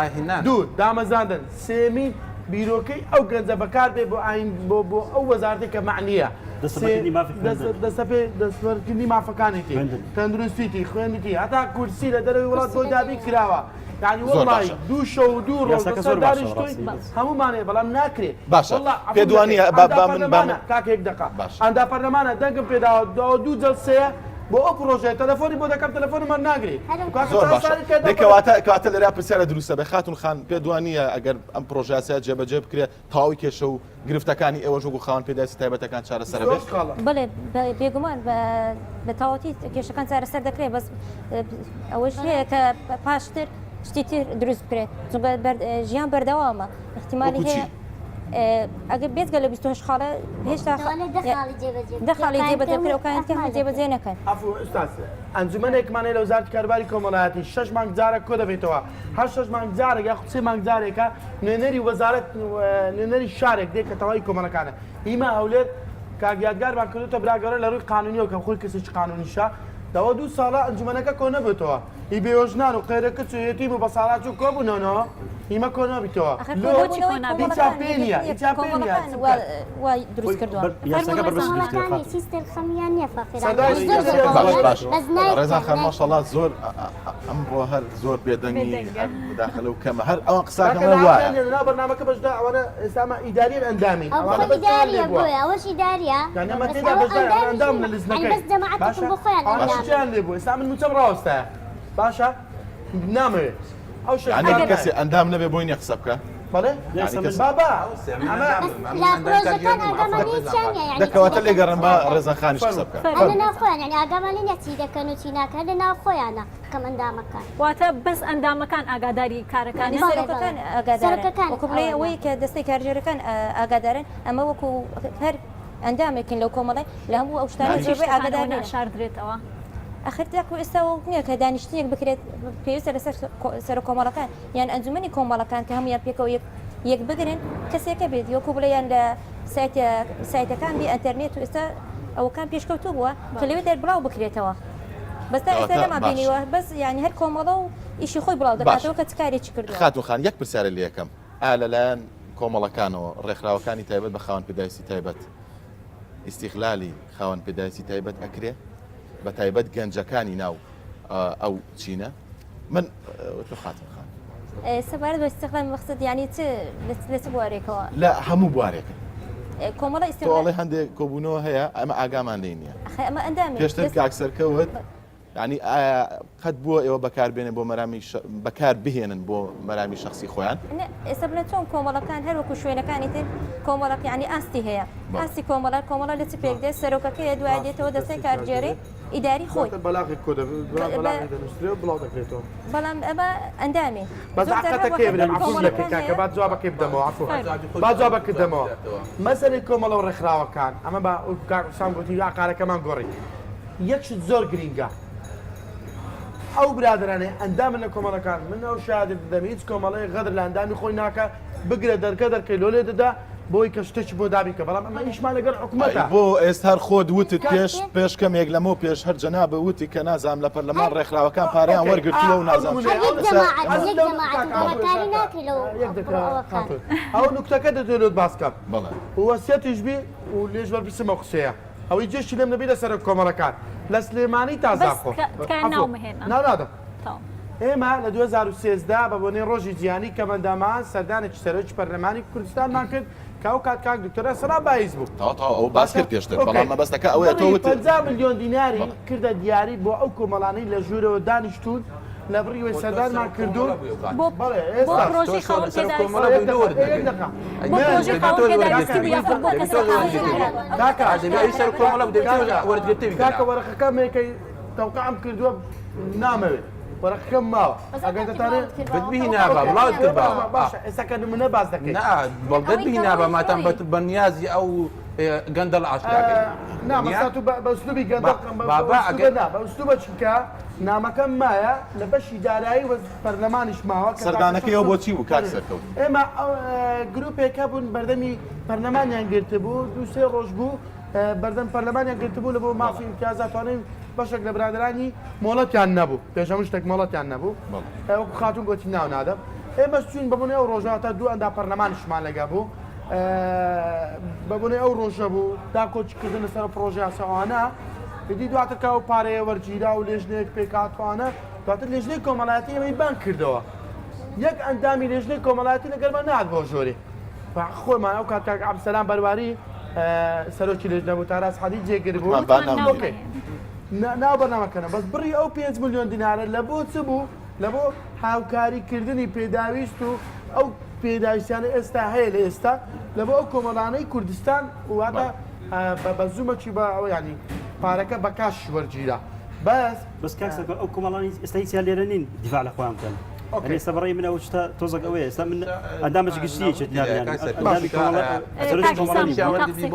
دوو دامەزاندن سێمین بیرۆکەی ئەو گەنجە بەکار بێ بۆ ئاین بۆ ئەو وەزارەتی کە معنیە دەستبەرکردنی مافەکانێتی تەندروستیتی خوێنیتی هەتا کورسی لە دەروی وڵات بۆ دابی کراوە یعنی وڵی دوو شەو و دوو ڕۆژ بەسەر دانیشتووی هەمومانەیە بەڵام ناکرێت پێدوانیە کاکێک دقا ئەندا پەرلەمانە دەنگم پێداوە دوو جەلسەیە بۆ ئەو پرۆژێت تەلەفۆنی بۆ دەکەم تەلەفۆنمان ناگرێت کەواتە لەرا پرسیارە دروستە بە خاتون خان پێدوانیە ئەگەر ئەم پرۆژاسیە جێبەجێ بکرێت تاوی کێشە و گرفتەکانی ئێوەش وەکو خاوەن پێداویستی تایبەتەکان چارەسەر بێت بڵێ بێگومان بە تاواتی کێشەکان چارەسەر دەکرێت بەس ئەوەش هەیە کە پاشتر شتی تر دروست بکرێت ژیان بەردەوامە احتیمالی هەیە ئەگەر بێتگە لە 28 خاڵە هێشتا دەخاڵی جێبەجێ ئەوکانێت کە جێبەجێ نەکەن. ئەفو ئستاس ئەنجومەنێکمانەیە لە وزارەتی کارباری کۆمەڵایەتی 6 مانگ جارە کۆ دەبێتەوە هەر 6 مانگ جارێک یا 3 مانگ جارێکە نوێنەری وەزارەت نوێنەری شارێک دێت کە تەواوی کۆمەڵەکانە هیما هەولێر کاگیادگارمان کردوتە براگەڕە لە ڕووی قانونیەوە کە خۆی کەسێکی قانونیشە داوا 2 ساڵە ئەنجومەنەکە کۆ نەبێتەوە هی بێوەژنان و قەیرەکە چێتی بوو بە ساڵات و کۆبوونەوە هیمە کۆ نابیتەوە دروست کردووە سیستر خەمیان نیە ڕێزان خان ماشەڵڵا زۆر ئەم بۆ هەر زۆر بێدەنگی داخل و کەمە هەر ئەوە قساکەمە وایە بەرنامەکە بەشدا ئەوانە ئێستامە ئیداریە ئەندامی ئەوەش ئیداریە ئەندام لە لزنەکەیان لێ بوو ئێستا من موچەم ڕاوەستایە باشە نامەوێت ئەو کەسی ئەندام نەبێ بۆی نیە قسە بکە دەکەواتە لێگەڕم بە ڕێزەخانیش قسە بکە ناوخۆیان ئاگامانی چی دەکەن و چی ناکەن لە ناو خۆیانە کەم ئەندامەکان واتە بەس ئەندامەکان ئاگاداری کارەکانی سەرۆکەکان ئاگادارن وەکوڵێ ئەوەی کە دەستی کارژێرەکان ئاگادارن ئەمە وەکو هەر ئەندامێکن لەو کۆمەڵی لە هەموو ئەو شتانە زۆربەی ئاگادار شاردرێتەوە ئەخرتاکو ئێستا نییە کە دانیشتنیەک بکرێت پێویستە لەسەر سەر کۆمەڵەکان یان ئەنجومەنی کۆمەڵەکان کە هەمویان پێکەوە یەک بگرن کەسێکە بێت یۆکو بڵێیان لە سایتەکان بی ئەتەرنێت و ئێستا ئەوەکان پێشکەوتو بووە کە لەوێ دەربڵاو بکرێتەوە بەستا ئێستا نەما بینیوە بەس ینی هەر کۆمەڵە و ئیشی خۆی بڵاو دەکاتەوە کە چکارێکی کردو خاتوخان یەک پرسیارە لە یەکەم لەلایەن کۆمەڵەکانەوە ڕێکخراوەکانی تایبەت بە خاوەن پێداویستی تایبەت ئیستیغلالی خاوەن پێداویستی تایبەت ئەکرێ بە تایبەت گەنجەکانی ناو ئەو چینە من خاتم خان سەبارەت بە ئیستیغلال مەقسەد یعنی لە چ بوارێکەوە لە هەموو بوارێکە کۆمەڵە ئیستیغلاڵی هەندێک کۆبوونەوە هەیە ئەمە ئاگامان لێ نییە ئەمە ئەندامی پێشتر کاکسەرکەوت ینی قەت بووە ئێوە بەکاربێنن بۆ مەرامی بەکار بهێنن بۆ مەرامی شخصی خۆیان ئێستا بڵێن چۆن کۆمەڵەکان هەروەکو شوێنەکانی تر کۆمەڵک ینی ئاستی هەیە ئاستی کۆمەڵە لە چ پێک دێت سەرۆکەکەیە دوای دێتەوە دەستەی کارجێری ئیداری خۆی بەڵام ئەمە ئەندامی با جوابەکەی بدەمەوە با جوابەکە دەمەوە مەسەلەی کۆمەڵە و ڕێکخراوەکان ئەمە بە سام گوتی ئاقارەکەمان گۆڕی یەکشت زۆر گرینگە ئەو برادرانێ ئەندامن لە کۆمەڵەکان من ئەو شادت دەدەم هیچ کۆمەڵەیە غەدر لە ئەندامی خۆی ناکە بگرە دەرکەی لۆ لێ دەدا بۆی کە شتێکی بۆ دابیکە بەڵام ئەمە ئیشمان لەگەڵ حکوومەتە بۆ ئێستا هەر خۆت وتت پێش کەمێک لەمە پێش هەر جەنابە وتی کە نازام لە پەرلەمان ڕێکخراوەکان پارەیان وەرگرتووە و نازام ئەو نوکتەکە دەدوێت باسکەم وەسیەتیش بی و لێژ بەرپرسمە قسەیە ئەوەی جێشی لێم نەبی لەسەر کۆمەڵەکان لە سلێمانی تازاخۆ ناودە ئێمە لە 2013 بە بۆنەی ڕۆژی جیهانی کەمەندامان سەردانێکی سەرۆکی پەرلەمانی کوردستانمان کرد کە ئەو کات دکتۆرە سەلا بایز بوو ئەو باس کرد پێشتر بەڵام مەبەستەکە ئەوەیە تۆ 50 میلیۆن دیناری کردە دیاری بۆ ئەو کۆمەڵانەی لە ژوورەوە دانیشتون لە بڕیوەی سەردانمان کردو کاکە وەرەقەکەمێکەی تەوقعم کردووە نامەوێت وەرەقەکەم ماوە ئەگەر دەتانێت بتبیهینابە بڵاوت کرد باشە ئێستا کە نمونە باس دەکەیت بەڵگەت بهینابە ماتان بە نیازی ئەو گەندەڵ عاشقاکەی نامەسات و بە ئوسلوبی گەندەڵ بە ئوسلوبە چونکە نامەکەم مایە لە بەشی دارایی وە پەرلەمانیش ماوە سەردانەکەیەوە بۆچی و کاک سەرکەوت ئێمە گروپێکە بوون بەردەمی پەرلەمانیان گرتبوو دوو-سێ ڕۆژ بوو بەردەم پەرلەمانیان گرتبوو لە بۆ مافی امتیازاتوانین بەشێک لە برادرانی مۆڵەتیان نەبوو پێشەمە شتێک مۆڵەتیان نەبوو وەکو خاتون گوتی ناو نادەم ئێمە چوین بەبوونی ئەو ڕۆژاتە دوو ئەندا پەرلەمانیشمان لەگە بوو بەبوونی ئەو ڕۆژە بوو دا کۆچکردن لەسەر پرۆژیاسەوانە بدی دواتر کە ئەو پارەیە وەرگیرا و لێژنەیەک پێکاتوانە دواتر لێژنەی کۆمەڵایەتی ئێمەی بان کردەوە یەک ئەندامی لێژنەی کۆمەڵایەتی لەگەرمە نات بۆ ژۆرێ خۆمان ئەو کات عەبدولسەلام بەرواری سەرۆکی لێژنە بوو تاراس حەدی جێگر بوو ناو بەرنامەکەنە بەس بڕی ئەو 5 میلیۆن دینارە لە بۆ چ بوو لە بۆ هاوکاریکردنی پێداویست و ئەو پێداویستیانە ئێستا هەیە لە ئێستا لە بۆ ئەو کۆمەڵانەی کوردستان واتە بە زوومەکی بە ئەو ینی پارەکە بە کاش وەرگیرە بەس کاکسەکە ئەو کۆمەڵانی ئێستا هیچیان لێرە نین دیفاع لە خۆیان بکەن يعني استبرأي من أول شيء توزق قوية است من أندامج قشتي شيء يعني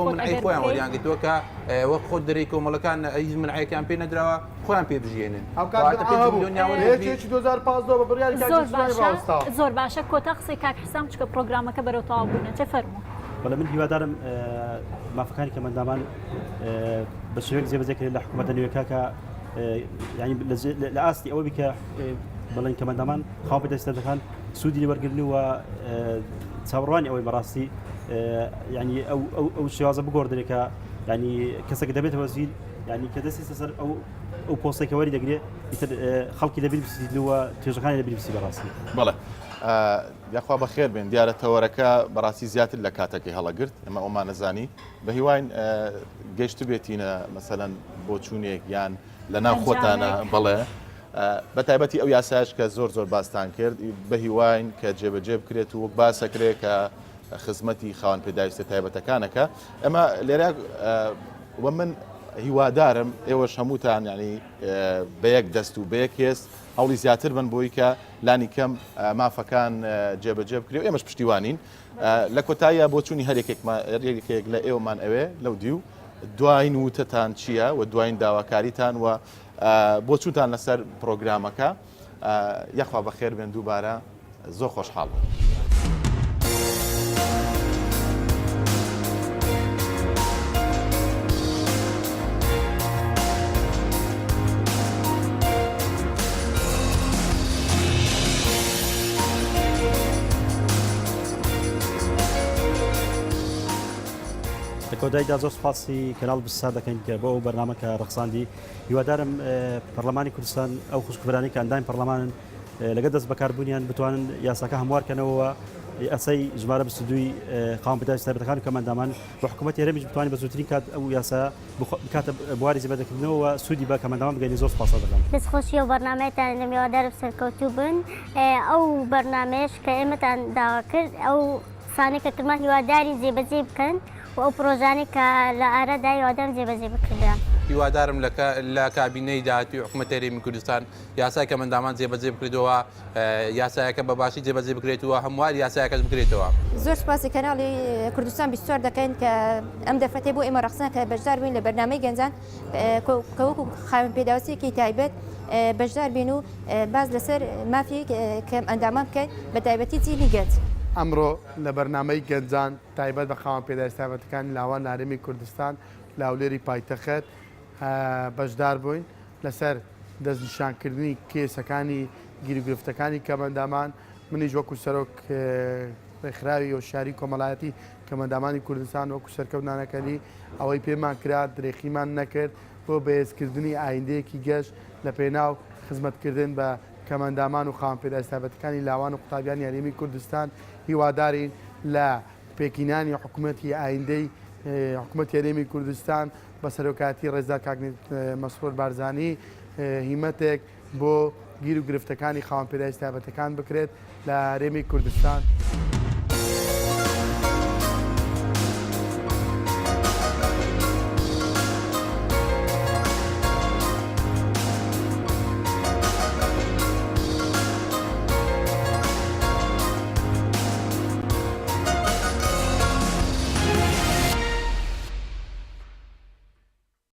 من أي خوان وليان قلت وكا وخد دريكم ولا كان أي من عيك كان بين دروا خوان بيبجينن أو كان هيك 2015 ببريال كان زور باشا كوتا قصي كاك حسام چکە پرۆگرامەکە بەرەو تەواو بوونە چه فەرموو ولا من هیوادارم مافەکانی کە مندامان بە شێوەیەک جێبەجێکرێن لە حکوومەتە نوێکەکە يعني لە ئاستی ئەوە بکە بڵێن کە مندامان خاڵ پێدەستەکان سوودی وەرگرتن و چاوەڕوانی ئەوەی بەڕاستی يعني ئەو شێوازە بگۆڕدرێت کە يعني کەسێک دەبێتە وەزیر يعني کە دەستی سەر ئەو پۆستێکە وەری دەگرێت ئیتر خەڵکی لەبیر بچیتەوە توێژەکانی لەبیر بچی بەڕاستی بەڵێ یاخوا بەخێر بێن دیارە تەوەرەکە بەڕاستی زیاتر لە کاتەکەی هەڵەگرت ئەمە ئەومان نەزانی بە هیواین گەشت بێتینە مەسەلەن بۆ چوونێک یان لە ناو خۆتانە بڵێ بە تایبەتی ئەو یاساش کە زۆر باستان کرد بە هیواین کە جێبەجێ بکرێت و وەک باسەکرێت کە خزمەتی خاوەن پێداویستە تایبەتەکانەکە ئەمە لێرە وە من هیوادارم ئێوەش هەمووتان ینی بە یەک دەست و بە یەک هێست هەوڵی زیاتر بن بۆی کە لانی کەم مافەکان جێبەجێ بکرێت ئێمەش پشتیوانین لە کۆتاییە بۆ چوونی هەرێکێک لە ئێوەمان ئەوێ لەو دیو دوای نوتتان چییە و دوایین داواکاریتان و بۆ چوتان لەسەر پرۆگرامەکە یەخوا بەخێر بێن دووبارە زۆر خۆشحاڵ. کۆدایدا زۆر سپاسی کەناڵ بسا دەکەین کە بۆ بەرنامەکە ڕەخساندی هیوادارم پەرلەمانی کوردستان ئەو خوشکبرانی کە ئەندامی پەرلەمانن لەگە دەست بەکاربوونیان بتوانن یاساکە هەموارکەنەوە ئەسەی ژمارە 22 خاوەن پێداویستە تایبەتەکان و کەمەندامان بە حکوومەتی هەرێمیش بتوانین بە زووترین کات ئەو یاسا بکاتە بواری زیبەدەکردنەوە سوودی بە کەمەندامان بگەینی زۆر سپاس دەکەم. دەستخۆشی و بەرنامەیەتان لە میوادارم سەرکەوتوو بن ئەو بەرنامەیەش کە ئێمەتان داوا کرد ئەو سانێکە کردمان هیواداری جێبەجێ بکەن و ئەو پرۆژانی کە لە ئارەدا هیوادارم جێبەجێ بکردرا. هیوادارم لە کابینەی داهاتوی حکوومەتی هەرێمی کوردستان یاسای کەمەندامان جێبەجێ بکرێتەوە یاسایەکە بە باشی جێبەجێ بکرێتەوە هەموار یاسایەکەش بکرێتەوە. زۆر سپاسی کەناڵی کوردستان 24 دەکەین کە ئەم دەفەتێ بۆ ئێمە ڕەخسان کە بەشدار بووین لە بەرنامەی گەنجان کە وەکو خاوەن پێداویستێکی تایبەت بەشدار بین و باز لەسەر مافی کەم ئەندامان بکەین بە تایبەتی چینی گەنج. ئەمڕۆ لە بەرنامەی گەنجان تایبەت بە خاوەن پێداویستە تایبەتەکانی لاوان هەرێمی کوردستان لە هەولێری پایتەخت بەشدار بووین لەسەر دەستنیشانکردنی کێسەکانی گیرگرفتەکانی کەمەندامان منیش وەکو سەرۆک ڕێکخراوی و شاری کۆمەڵایەتی کەمەندامانی کوردستان وەکو سەرکەوتنانەکەنی ئەوەی پێمان کرا درێخیمان نەکرد بۆ بەهێزکردنی ئایندەیەکی گەشت لە پێناو خزمەتکردن بە کەمەندامان و خاوەن پێداویستە تایبەتەکانی لاوان و قوتابیانی هەرێمی کوردستان هیوادارین لە پێکینانی حکوومەتی ئایندەی حکوومەتی هەرێمی کوردستان بە سەرۆکاتی ڕێزدار کاک مەسرور بارزانی هیمەتێک بۆ گیر و گرفتەکانی خاوەن پێداویستە تایبەتەکان بکرێت لە هەرێمی کوردستان.